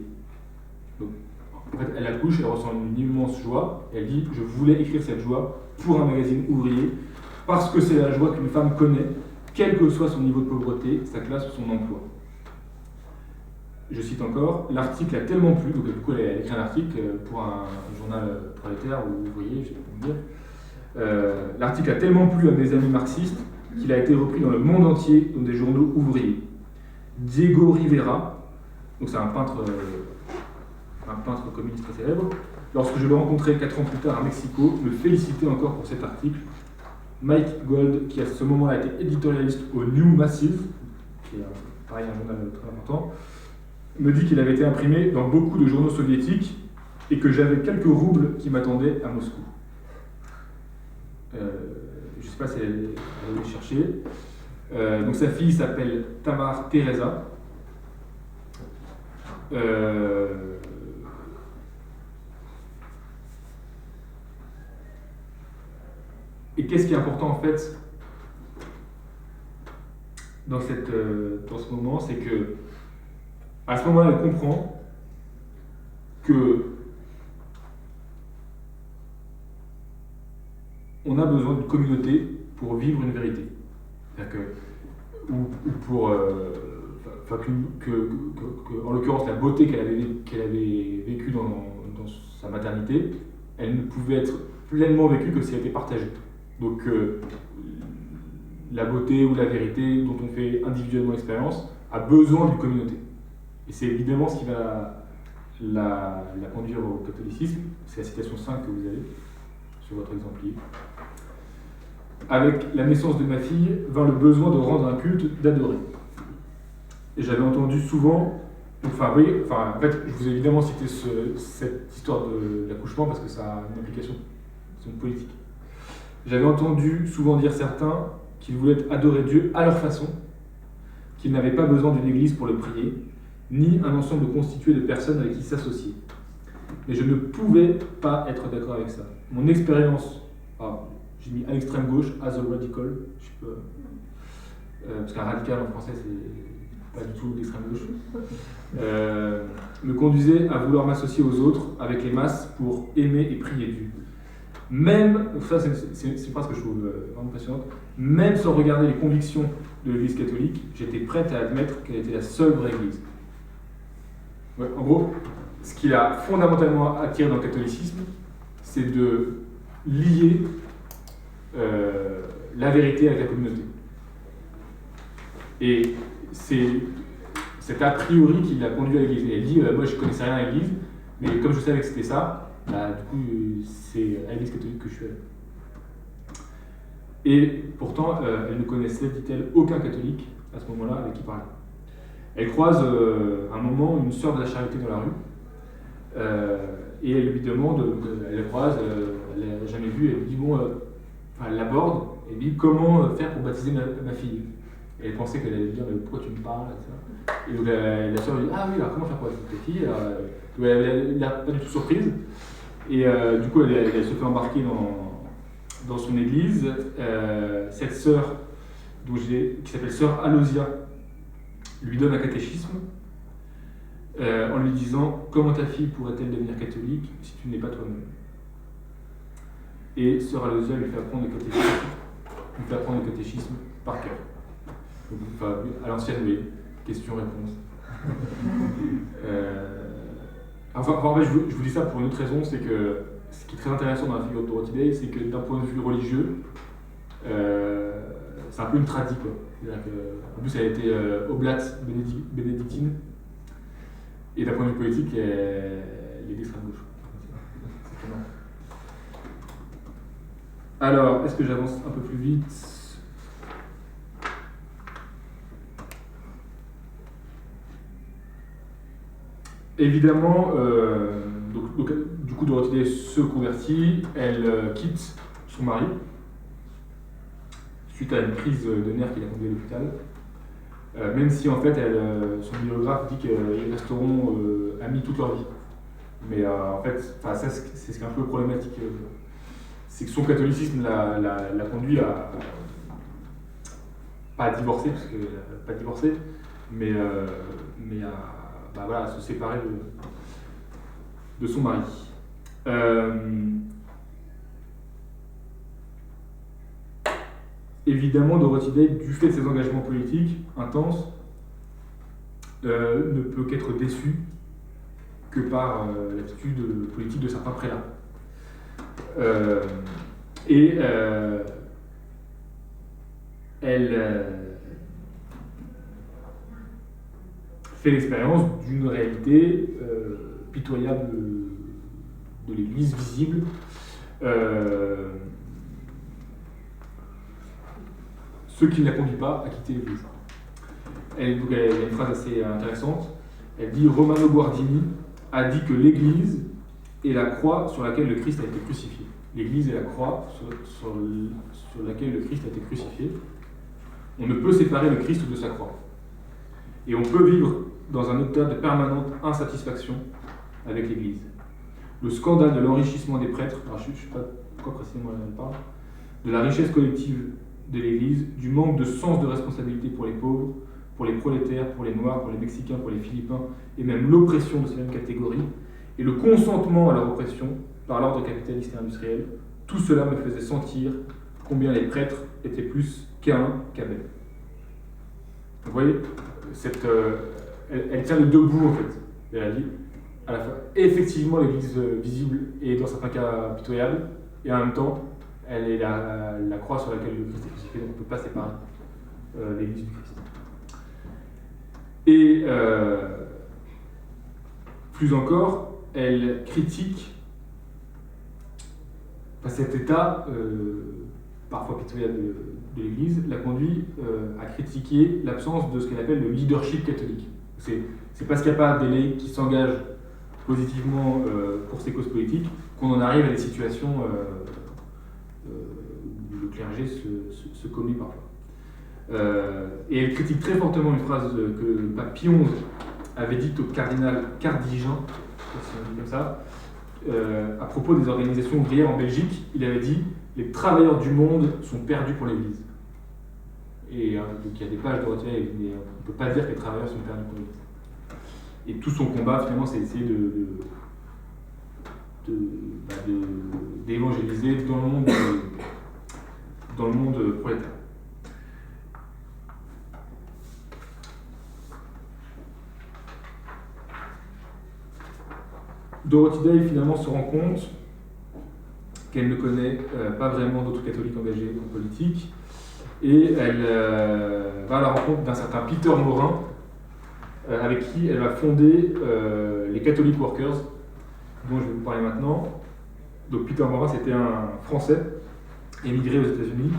Donc, en fait, elle accouche, elle ressent une immense joie, et elle dit « Je voulais écrire cette joie pour un magazine ouvrier, parce que c'est la joie qu'une femme connaît, quel que soit son niveau de pauvreté, sa classe ou son emploi. » Je cite encore, l'article a tellement plu, donc du coup elle écrit un article pour un journal prolétaire ou ouvrier, je sais pas comment dire. L'article a tellement plu à mes amis marxistes qu'il a été repris dans le monde entier dans des journaux ouvriers. Diego Rivera, donc c'est un peintre communiste très célèbre, lorsque je le rencontrai 4 ans plus tard à Mexico, me félicitait encore pour cet article. Mike Gold, qui à ce moment-là était éditorialiste au New Massive, qui est pareil un journal très important, me dit qu'il avait été imprimé dans beaucoup de journaux soviétiques et que j'avais quelques roubles qui m'attendaient à Moscou. Je ne sais pas si elle allait chercher. Donc sa fille s'appelle Tamar Teresa. Et qu'est-ce qui est important en fait dans ce moment, c'est que à ce moment-là, elle comprend que on a besoin d'une communauté pour vivre une vérité. C'est-à-dire que, ou pour, en l'occurrence, la beauté qu'elle avait vécue dans sa maternité, elle ne pouvait être pleinement vécue que si elle était partagée. Donc, la beauté ou la vérité dont on fait individuellement expérience a besoin d'une communauté. Et c'est évidemment ce qui va la conduire au catholicisme. C'est la citation 5 que vous avez sur votre exemplaire. Avec la naissance de ma fille vint le besoin de rendre un culte, d'adorer. Et j'avais entendu souvent, en fait, je vous ai évidemment cité cette histoire de l'accouchement parce que ça a une implication politique. J'avais entendu souvent dire certains qu'ils voulaient adorer Dieu à leur façon, qu'ils n'avaient pas besoin d'une église pour le prier, ni un ensemble constitué de personnes avec qui s'associer. Mais je ne pouvais pas être d'accord avec ça. Mon expérience, j'ai mis à l'extrême gauche, as a radical, je sais pas, parce qu'un radical en français c'est pas du tout l'extrême gauche, me conduisait à vouloir m'associer aux autres avec les masses pour aimer et prier Dieu. Même, ça c'est une phrase que je trouve vraiment passionnante, même sans regarder les convictions de l'Église catholique, j'étais prête à admettre qu'elle était la seule vraie Église. Ouais, en gros, ce qui a fondamentalement attiré dans le catholicisme, c'est de lier la vérité avec la communauté. Et c'est cet a priori qui l'a conduit à l'Église. Et elle dit, moi je connaissais rien à l'Église, mais comme je savais que c'était ça, du coup c'est à l'Église catholique que je suis allé. Et pourtant, elle ne connaissait, dit-elle, aucun catholique à ce moment-là avec qui parler. Elle croise un moment une sœur de la charité dans la rue, et elle lui demande, elle la croise, elle ne l'a jamais vue, elle lui dit, elle l'aborde, et lui dit comment faire pour baptiser ma fille. Et elle pensait qu'elle allait lui dire, mais pourquoi tu me parles, etc. Et donc la sœur lui dit, ah oui, alors comment faire pour baptiser ta fille. Elle n'est pas du tout surprise, et du coup elle se fait embarquer dans son église. Cette sœur, qui s'appelle sœur Alosia, lui donne un catéchisme en lui disant « Comment ta fille pourrait-elle devenir catholique si tu n'es pas toi-même » Et sœur Alosia lui fait apprendre le catéchisme par cœur. Enfin, à l'ancienne, oui, question-réponse. En fait, je vous dis ça pour une autre raison, c'est que ce qui est très intéressant dans la figure de Dorothy Day, c'est que d'un point de vue religieux, c'est un peu une tradie, quoi. C'est-à-dire que, en plus, elle a été oblate bénédictine, et d'un point de vue politique, elle est d'extrême gauche. Alors, est-ce que j'avance un peu plus vite ? Évidemment, du coup, Dorothy Day se convertit, elle quitte son mari, suite à une crise de nerfs qu'il a conduit à l'hôpital. Même si en fait, son biographe dit qu'ils resteront amis toute leur vie. Mais en fait, ça c'est ce qui est un peu problématique. C'est que son catholicisme l'a conduit à pas à divorcer, parce qu'elle n'a pas divorcé, mais à se séparer de son mari. Évidemment, Dorothy Day, du fait de ses engagements politiques intenses, ne peut qu'être déçue que par l'attitude politique de certains prélats. Elle fait l'expérience d'une réalité pitoyable de l'Église visible, ce qui ne la conduit pas à quitter l'Église. Elle a une phrase assez intéressante. Elle dit « Romano Guardini a dit que l'Église est la croix sur laquelle le Christ a été crucifié. » L'Église est la croix sur laquelle le Christ a été crucifié. On ne peut séparer le Christ de sa croix. Et on peut vivre dans un état de permanente insatisfaction avec l'Église. Le scandale de l'enrichissement des prêtres, alors je ne sais pas de quoi précisément elle parle, de la richesse collective de l'Église, du manque de sens de responsabilité pour les pauvres, pour les prolétaires, pour les Noirs, pour les Mexicains, pour les Philippins, et même l'oppression de ces mêmes catégories, et le consentement à leur oppression par l'ordre capitaliste et industriel, tout cela me faisait sentir combien les prêtres étaient plus Caïn qu'Abel. Vous voyez, elle tient le debout en fait. Elle a dit, à la fois, effectivement l'Église visible est dans certains cas pitoyable, et en même temps, elle est la croix sur laquelle le Christ est crucifié, donc on ne peut pas séparer l'Église du Christ. Et plus encore, elle critique cet état parfois pitoyable de l'Église, la conduit à critiquer l'absence de ce qu'elle appelle le leadership catholique. C'est parce qu'il n'y a pas d'élèves qui s'engagent positivement pour ces causes politiques qu'on en arrive à des situations où le clergé se commet parfois. Et elle critique très fortement une phrase que le pape Pie XI avait dite au cardinal Cardigan, si on dit comme ça, à propos des organisations ouvrières en Belgique. Il avait dit « Les travailleurs du monde sont perdus pour l'Église ». Et donc il y a des pages de Dorothy Day, mais on ne peut pas dire que les travailleurs sont perdus pour l'Église. Et tout son combat, finalement, c'est essayer d'évangéliser dans le monde prolétaire. Dorothy Day finalement se rend compte qu'elle ne connaît pas vraiment d'autres catholiques engagés en politique, et elle va à la rencontre d'un certain Peter Morin, avec qui elle va fonder les Catholic Workers, dont je vais vous parler maintenant. Donc Peter Morin, c'était un Français émigré aux États-Unis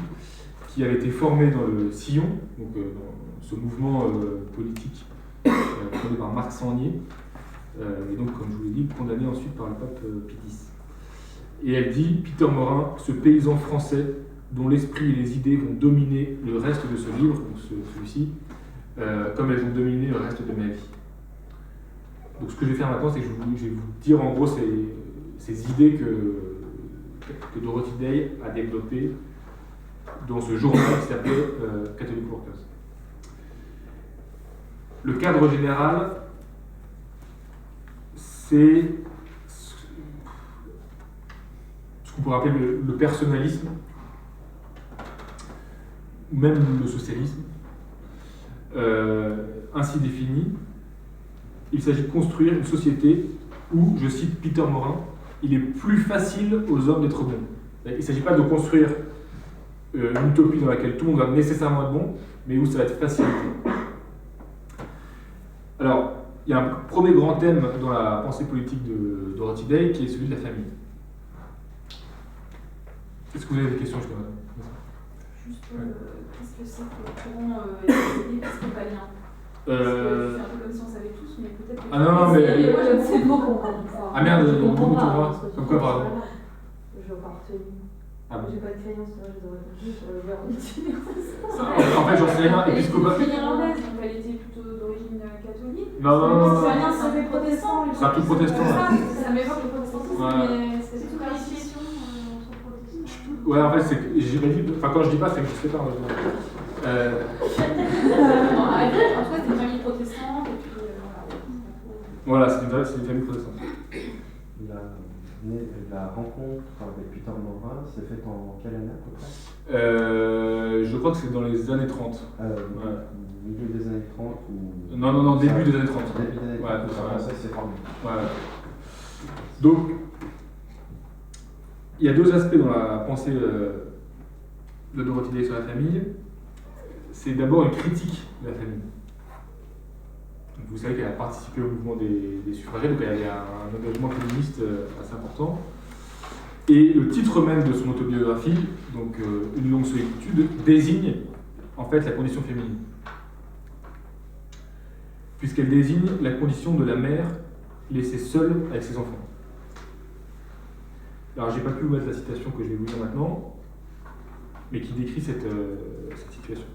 qui avait été formé dans le Sillon, donc dans ce mouvement politique fondé par Marc Sangnier, et donc, comme je vous l'ai dit, condamné ensuite par le pape Pie X. Et elle dit, Peter Morin, ce paysan français dont l'esprit et les idées vont dominer le reste de ce livre, donc celui-ci, comme elles ont dominé le reste de ma vie. Donc ce que je vais faire maintenant, c'est que je vais vous dire en gros ces idées que Dorothy Day a développées dans ce journal qui s'appelait Catholic Workers. Le cadre général, c'est ce qu'on pourrait appeler le personnalisme, ou même le socialisme. Ainsi défini, il s'agit de construire une société où, je cite Peter Morin, il est plus facile aux hommes d'être bons. Il ne s'agit pas de construire une utopie dans laquelle tout le monde va nécessairement être bon, mais où ça va être facilité. Alors, il y a un premier grand thème dans la pensée politique de Dorothy Day qui est celui de la famille. Est-ce que vous avez des questions jusqu'à maintenant ? Juste, qu'est-ce que c'est que le courant épiscopalien? C'est un peu comme si on savait tous, mais peut-être que... Ah non, mais... Moi, j'aime beaucoup comprendre. Ah merde, je beaucoup comprends de pas. droits. Comme quoi, pardon? Je partais. Ah bon. J'ai pas de crayon, sinon je les aurais compris sur le verre itinéraire. En fait, j'en sais rien. Épiscopat. Elle était irlandaise, donc elle était plutôt d'origine catholique. Non. C'est rien, c'est des protestants. C'est un truc protestant. Ça m'évoque le protestantisme, Ouais. mais c'est tout une question entre protestants. Ouais, en fait, c'est que j'imagine. Enfin, quand je dis pas, c'est que je sais pas. Non, en tout cas, c'est une famille protestante, et puis Voilà, voilà. c'est une famille protestante. La rencontre avec Peter Morin s'est faite en quelle année à peu près Je crois que c'est dans les années 30. Milieu des années 30 ou... Non, début des années 30. Début des années 30, Ouais. ça c'est formidable. Ouais. Donc, il y a deux aspects dans la pensée de Dorothy Day sur la famille. C'est d'abord une critique de la famille. Donc, vous savez qu'elle a participé au mouvement des suffragettes, donc elle avait un engagement féministe assez important. Et le titre même de son autobiographie, donc Une longue solitude, désigne en fait la condition féminine. Puisqu'elle désigne la condition de la mère laissée seule avec ses enfants. Alors j'ai pas pu vous mettre la citation que je vais vous dire maintenant, mais qui décrit cette situation.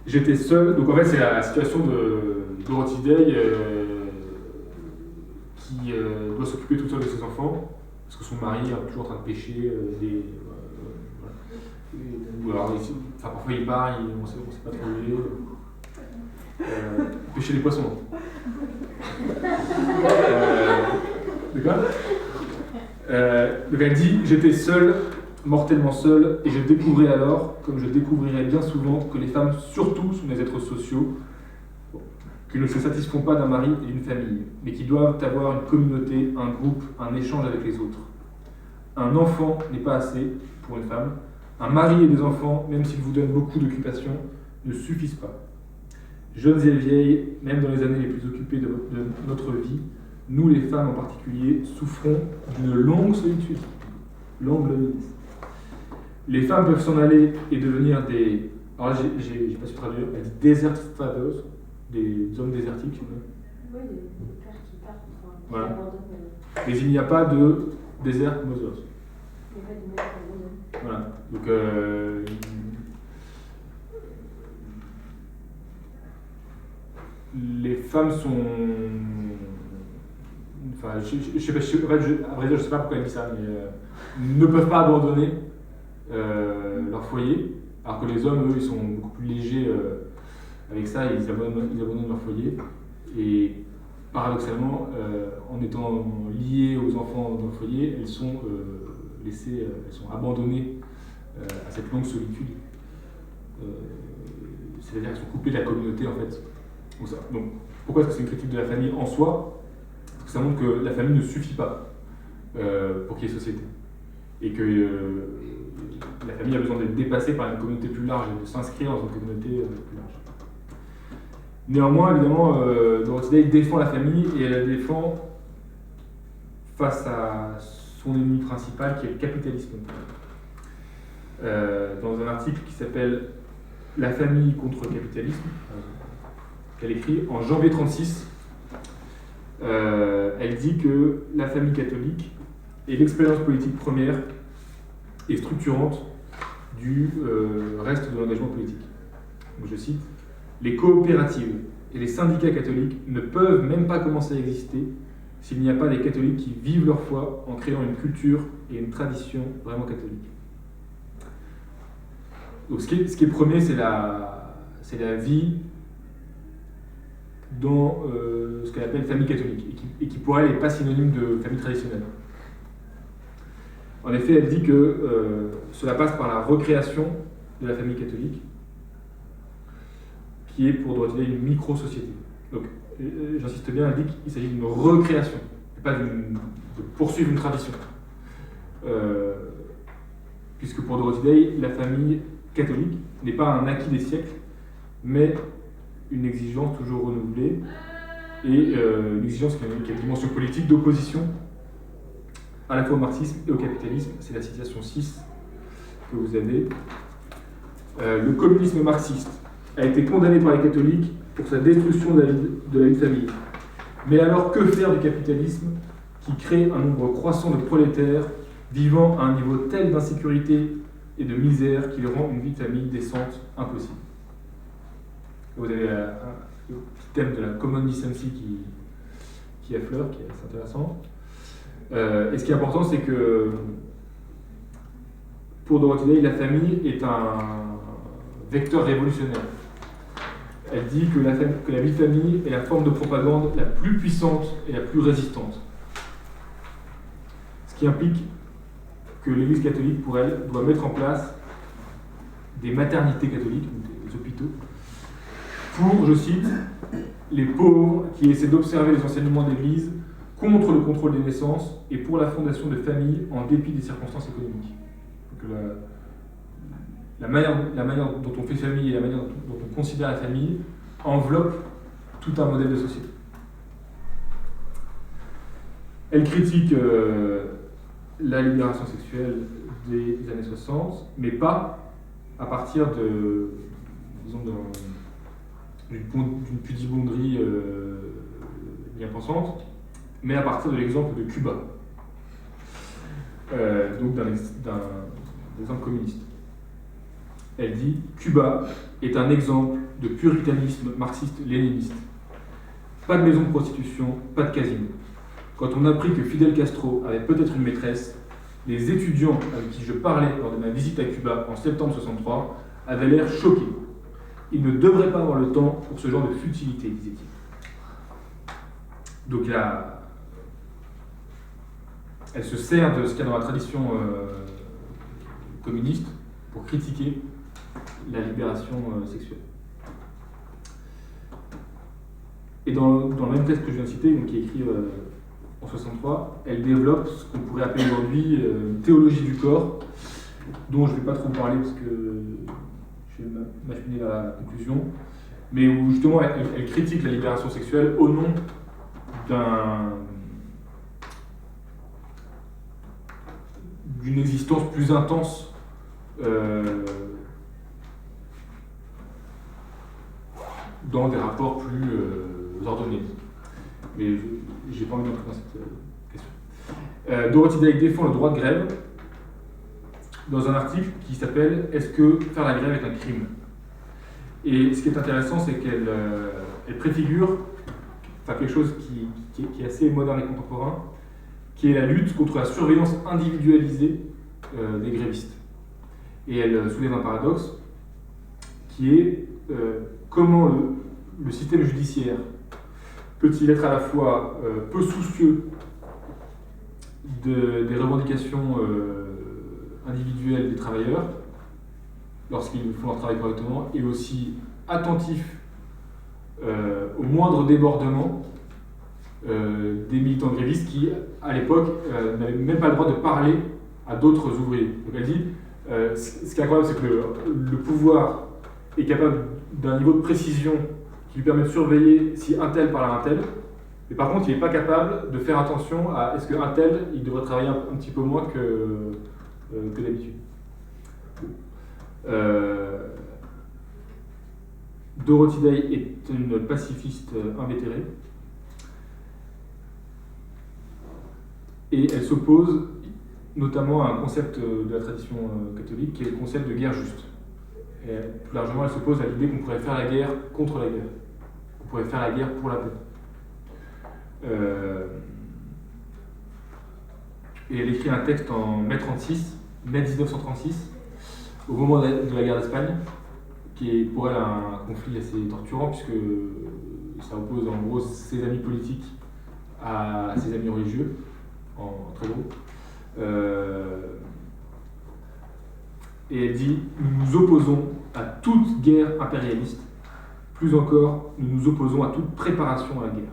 J'étais seul, donc en fait c'est la situation de Dorothy Day qui doit s'occuper toute seule de ses enfants, parce que son mari est toujours en train de pêcher ou alors parfois il part, on sait pas trop où il est. Pêcher des poissons. D'accord. Donc elle dit « J'étais seule, mortellement seule, et je découvrais alors, comme je découvrirais bien souvent, que les femmes surtout sont des êtres sociaux, qui ne se satisfont pas d'un mari et d'une famille, mais qui doivent avoir une communauté, un groupe, un échange avec les autres. Un enfant n'est pas assez pour une femme. Un mari et des enfants, même s'ils vous donnent beaucoup d'occupations, ne suffisent pas. Jeunes et vieilles, même dans les années les plus occupées de notre vie, nous les femmes en particulier, souffrons d'une longue solitude. Longue loneliness. Les femmes peuvent s'en aller et devenir des... Alors là, j'ai pas su traduire, elle dit desert fathers, des hommes désertiques. Oui, des pères qui partent, qui Voilà. abandonnent. Mais il n'y a pas de desert mothers. Il n'y a pas de mères qui abandonnent. Voilà. Donc, les femmes sont... Enfin, je sais pas, à vrai dire, je sais pas pourquoi elle dit ça, mais ne peuvent pas abandonner leur foyer, alors que les hommes, eux, ils sont beaucoup plus légers avec ça, ils abandonnent leur foyer. Et paradoxalement, en étant liées aux enfants dans le foyer, elles sont laissées, elles sont abandonnées à cette longue solitude. C'est-à-dire qu'elles sont coupées de la communauté, en fait. Donc, pourquoi est-ce que c'est une critique de la famille en soi? Parce que ça montre que la famille ne suffit pas pour qu'il y ait société. Et que la famille a besoin d'être dépassée par une communauté plus large et de s'inscrire dans une communauté plus large. Néanmoins, évidemment, Dorothy Day défend la famille et elle la défend face à son ennemi principal qui est le capitalisme. Dans un article qui s'appelle « La famille contre le capitalisme », qu'elle écrit en janvier 1936, elle dit que la famille catholique est l'expérience politique première et structurante du reste de l'engagement politique. Donc je cite, « Les coopératives et les syndicats catholiques ne peuvent même pas commencer à exister s'il n'y a pas des catholiques qui vivent leur foi en créant une culture et une tradition vraiment catholique. » Donc ce qui est premier, c'est la vie dans ce qu'elle appelle famille catholique, et qui pour elle n'est pas synonyme de famille traditionnelle. En effet, elle dit que cela passe par la recréation de la famille catholique, qui est pour Dorothy Day une micro-société. Donc, j'insiste bien, elle dit qu'il s'agit d'une recréation, et pas de poursuivre une tradition. Puisque pour Dorothy Day, la famille catholique n'est pas un acquis des siècles, mais une exigence toujours renouvelée, et une exigence qui a une dimension politique d'opposition à la fois au marxisme et au capitalisme. C'est la citation 6 que vous avez. Le communisme marxiste a été condamné par les catholiques pour sa destruction de la vie de famille. Mais alors que faire du capitalisme qui crée un nombre croissant de prolétaires vivant à un niveau tel d'insécurité et de misère qu'il rend une vie de famille décente impossible. Vous avez le petit thème de la common decency qui affleure, qui est assez intéressant. Et ce qui est important, c'est que pour Dorothy Day, la famille est un vecteur révolutionnaire. Elle dit que la vie de famille est la forme de propagande la plus puissante et la plus résistante. Ce qui implique que l'Église catholique, pour elle, doit mettre en place des maternités catholiques, des hôpitaux, pour, je cite, les pauvres qui essaient d'observer les enseignements de l'Église contre le contrôle des naissances et pour la fondation de familles en dépit des circonstances économiques. Donc la manière dont on fait famille et la manière dont on considère la famille enveloppe tout un modèle de société. Elle critique la libération sexuelle des années 60, mais pas à partir d'une pudibonderie bien pensante, mais à partir de l'exemple de Cuba, donc d'un exemple communiste. Elle dit « Cuba est un exemple de puritanisme marxiste-léniniste. Pas de maison de prostitution, pas de casino. Quand on apprit que Fidel Castro avait peut-être une maîtresse, les étudiants avec qui je parlais lors de ma visite à Cuba en septembre 1963 avaient l'air choqués. Ils ne devraient pas avoir le temps pour ce genre de futilité, disait-il. » Donc là, elle se sert de ce qu'il y a dans la tradition communiste pour critiquer la libération sexuelle. Et dans le même texte que je viens de citer, donc, qui est écrit en 63, elle développe ce qu'on pourrait appeler aujourd'hui une théologie du corps, dont je ne vais pas trop parler parce que je vais m'acheminer à la conclusion, mais où justement elle critique la libération sexuelle au nom d'une existence plus intense dans des rapports plus ordonnés. Mais je n'ai pas envie d'entrer dans cette question. Dorothy Day défend le droit de grève dans un article qui s'appelle « Est-ce que faire la grève est un crime ?» Et ce qui est intéressant, c'est qu'elle préfigure quelque chose qui est assez moderne et contemporain, qui est la lutte contre la surveillance individualisée des grévistes. Et elle soulève un paradoxe qui est comment le système judiciaire peut-il être à la fois peu soucieux des revendications individuelles des travailleurs lorsqu'ils font leur travail correctement, et aussi attentif au moindre débordement des militants grévistes qui, à l'époque, n'avaient même pas le droit de parler à d'autres ouvriers. Donc elle dit, ce qui est incroyable, c'est que le pouvoir est capable d'un niveau de précision qui lui permet de surveiller si un tel parle à un tel, mais par contre, il n'est pas capable de faire attention à est-ce qu'un tel, il devrait travailler un petit peu moins que d'habitude. Dorothy Day est une pacifiste invétérée et elle s'oppose notamment à un concept de la tradition catholique qui est le concept de guerre juste. Et plus largement, elle s'oppose à l'idée qu'on pourrait faire la guerre contre la guerre, qu'on pourrait faire la guerre pour la paix. Et elle écrit un texte en mai 1936, au moment de la guerre d'Espagne, qui est pour elle un conflit assez torturant, puisque ça oppose en gros ses amis politiques à ses amis religieux, en très gros. Et elle dit « Nous nous opposons à toute guerre impérialiste, plus encore, nous nous opposons à toute préparation à la guerre. »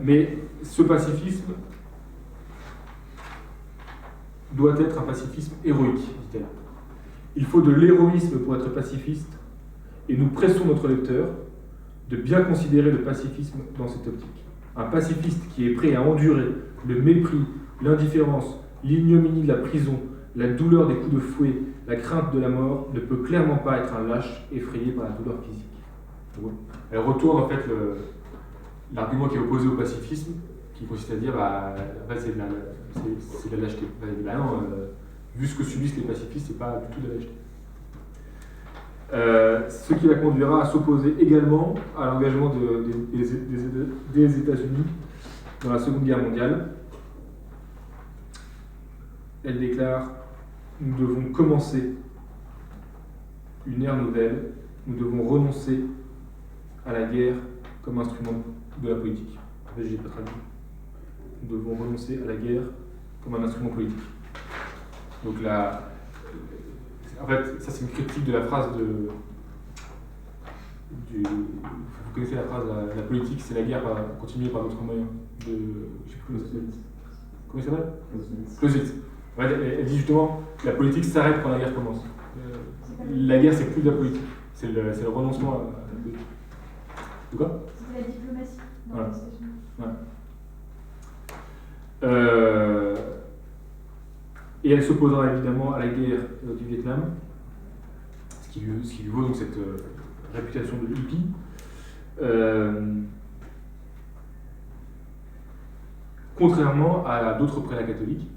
Mais ce pacifisme doit être un pacifisme héroïque, dit-elle. Il faut de l'héroïsme pour être pacifiste, et nous pressons notre lecteur de bien considérer le pacifisme dans cette optique. Un pacifiste qui est prêt à endurer le mépris, l'indifférence, l'ignominie de la prison, la douleur des coups de fouet, la crainte de la mort, ne peut clairement pas être un lâche effrayé par la douleur physique. Elle retourne en fait l'argument qui est opposé au pacifisme, qui consiste à dire en fait c'est de la lâcheté. Bah non, vu ce que subissent les pacifistes, c'est pas du tout de la lâcheté. Ce qui la conduira à s'opposer également à l'engagement des États-Unis dans la Seconde Guerre mondiale. Elle déclare: nous devons commencer une ère nouvelle, nous devons renoncer à la guerre comme instrument de la politique. En fait, je n'ai pas traduit. Nous devons renoncer à la guerre comme un instrument politique. Donc là, en fait, ça c'est une critique de la phrase vous connaissez la phrase, la politique c'est la guerre continuée par d'autres moyens. Je ne sais plus comment ça s'appelle. Clausewitz. Elle dit justement que la politique s'arrête quand la guerre commence. La guerre, c'est plus de la politique, c'est le renoncement à la politique. De quoi ? C'était la diplomatie dans voilà. les États-Unis. Ouais. Et elle s'opposera évidemment à la guerre du Vietnam, ce qui lui vaut donc cette réputation de hippie. Contrairement à d'autres prélats catholiques,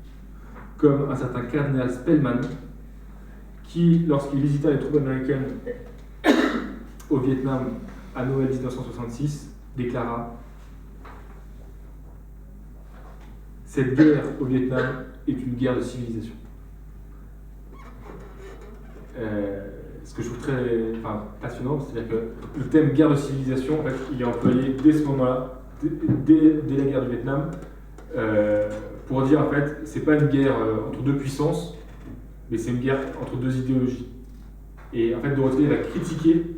comme un certain cardinal Spellman, qui, lorsqu'il visita les troupes américaines au Vietnam à Noël 1966, déclara: cette guerre au Vietnam est une guerre de civilisation. Ce que je trouve très passionnant, c'est-à-dire que le thème guerre de civilisation, en fait, il est employé dès ce moment-là, dès la guerre du Vietnam, pour dire en fait, c'est pas une guerre entre deux puissances, mais c'est une guerre entre deux idéologies. Et en fait, Dorothée va critiquer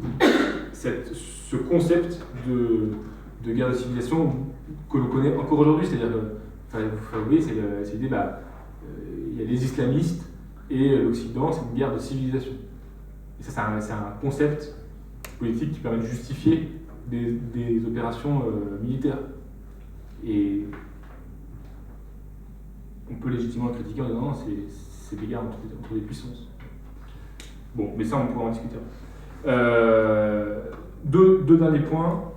ce concept de guerre de civilisation que l'on connaît encore aujourd'hui, c'est-à-dire que, vous voyez, c'est l'idée, il y a les islamistes et l'Occident, c'est une guerre de civilisation. Et ça, c'est un concept politique qui permet de justifier des opérations militaires. Et on peut légitimement le critiquer en disant non, c'est des guerres entre des puissances. Bon, mais ça, on pourra en discuter. Deux derniers points.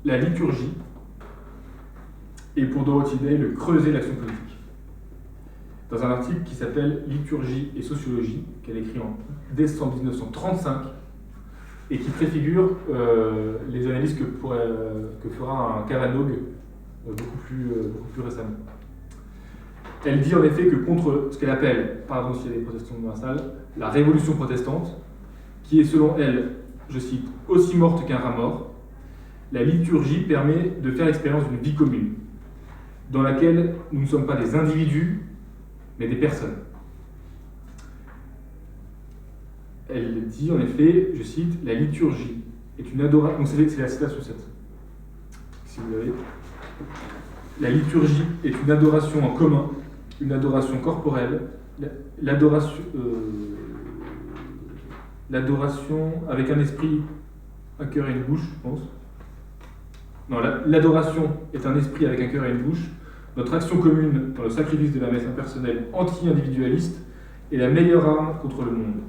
La liturgie est pour Dorothy Day le creuset de l'action politique. Dans un article qui s'appelle Liturgie et sociologie, qu'elle écrit en décembre 1935, et qui préfigure les analyses que fera un Cavanaugh beaucoup plus récemment. Elle dit en effet que contre ce qu'elle appelle, pardon s'il y a des protestants dans la salle, la révolution protestante, qui est selon elle, je cite, aussi morte qu'un rat mort, la liturgie permet de faire l'expérience d'une vie commune, dans laquelle nous ne sommes pas des individus, mais des personnes. Elle dit en effet, je cite, la liturgie est une adoration. Donc c'est la citation 7. Si vous l'avez. La liturgie est une adoration en commun, une adoration corporelle, l'adoration avec un esprit, un cœur et une bouche, je pense. Non, l'adoration est un esprit avec un cœur et une bouche. Notre action commune dans le sacrifice de la messe impersonnelle anti-individualiste est la meilleure arme contre le monde.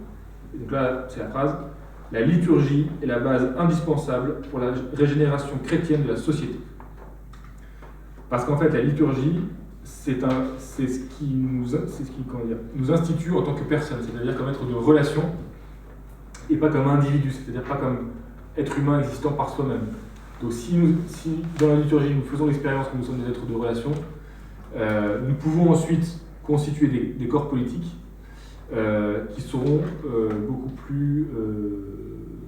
Et donc là, c'est la phrase. La liturgie est la base indispensable pour la régénération chrétienne de la société. Parce qu'en fait, la liturgie, c'est ce qui nous institue en tant que personne, c'est-à-dire comme être de relation et pas comme individu, c'est-à-dire pas comme être humain existant par soi-même. Donc si dans la liturgie nous faisons l'expérience que nous sommes des êtres de relation, nous pouvons ensuite constituer des corps politiques qui seront beaucoup plus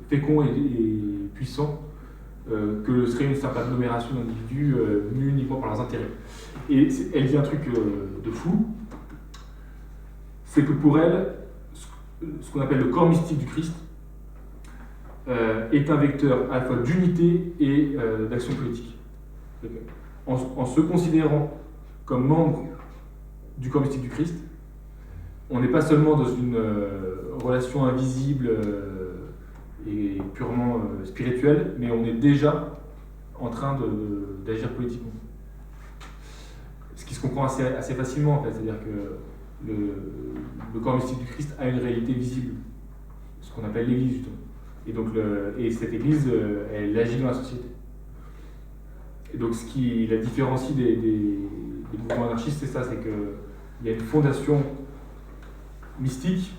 féconds et puissants que le serait une simple agglomération d'individus mus uniquement par leurs intérêts. Et elle dit un truc de fou, c'est que pour elle, ce qu'on appelle le corps mystique du Christ est un vecteur à la fois d'unité et d'action politique. En se considérant comme membre du corps mystique du Christ, on n'est pas seulement dans une relation invisible et purement spirituelle, mais on est déjà en train d'agir politiquement. Ce qui se comprend assez facilement, en fait, c'est-à-dire que le corps mystique du Christ a une réalité visible, ce qu'on appelle l'Église, justement. Et donc et cette église, elle agit dans la société. Et donc ce qui la différencie des mouvements anarchistes, c'est ça, c'est qu'il y a une fondation mystique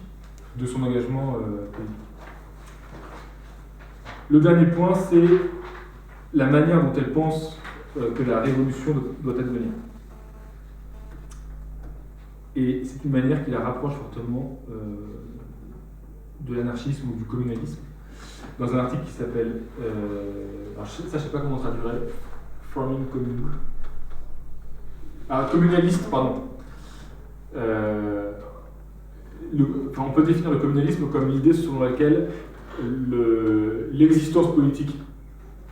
de son engagement politique. Le dernier point, c'est la manière dont elle pense que la révolution doit advenir. Et c'est une manière qui la rapproche fortement de l'anarchisme ou du communalisme. Dans un article qui s'appelle, alors ça je ne sais pas comment traduire, Forming Commune. Ah, communaliste, pardon. On peut définir le communalisme comme l'idée selon laquelle l'existence politique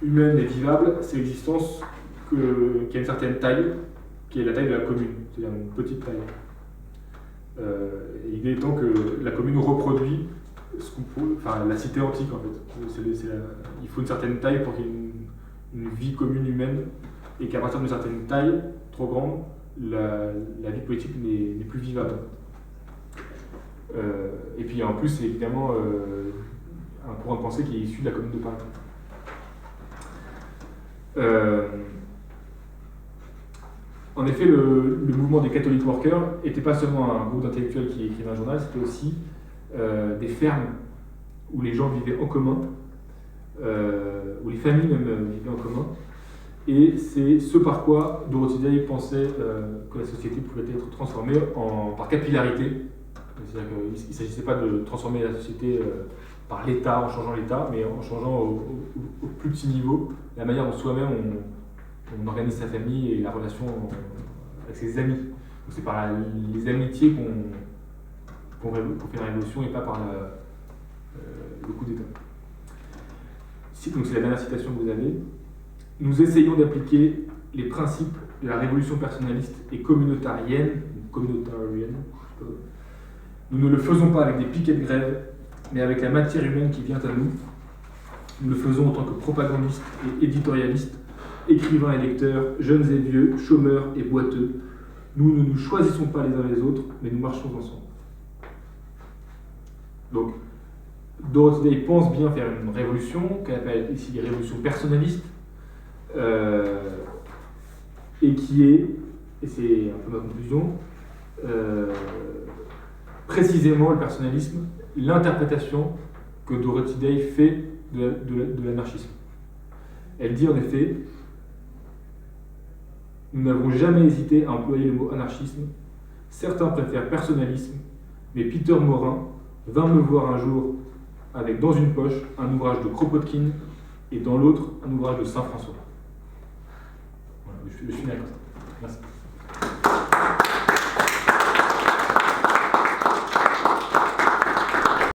humaine et vivable, c'est l'existence qui a une certaine taille, qui est la taille de la commune, c'est-à-dire une petite taille. L'idée étant que la commune reproduit la cité antique en fait. Il faut une certaine taille pour qu'il y ait une vie commune humaine, et qu'à partir d'une certaine taille, trop grande, la vie politique n'est plus vivable. Et puis en plus, c'est évidemment un courant de pensée qui est issu de la Commune de Paris. En effet, le mouvement des Catholic Workers n'était pas seulement un groupe d'intellectuels qui écrivaient un journal, c'était aussi des fermes où les gens vivaient en commun, où les familles même vivaient en commun. Et c'est ce par quoi Dorothy Day pensait que la société pouvait être transformée par capillarité. C'est-à-dire qu'il ne s'agissait pas de transformer la société par l'État, en changeant l'État, mais en changeant au plus petit niveau la manière dont soi-même on organise sa famille et la relation avec ses amis. Donc c'est par les amitiés qu'on fait la révolution et pas par le coup d'État. Donc c'est la dernière citation que vous avez. Nous essayons d'appliquer les principes de la révolution personnaliste et communautarienne. Nous ne le faisons pas avec des piquets de grève, mais avec la matière humaine qui vient à nous. Nous le faisons en tant que propagandistes et éditorialistes, écrivains et lecteurs, jeunes et vieux, chômeurs et boiteux. Nous ne nous choisissons pas les uns les autres, mais nous marchons ensemble. Donc, Dorothy Day pense bien faire une révolution, qu'elle appelle ici les révolutions personnalistes, et qui est, et c'est un peu ma conclusion, précisément le personnalisme, l'interprétation que Dorothy Day fait de l'anarchisme. Elle dit en effet: nous n'avons jamais hésité à employer le mot anarchisme. Certains préfèrent personnalisme, mais Peter Morin vint me voir un jour avec dans une poche un ouvrage de Kropotkin et dans l'autre un ouvrage de Saint-François. Voilà, je finis avec ça. Merci.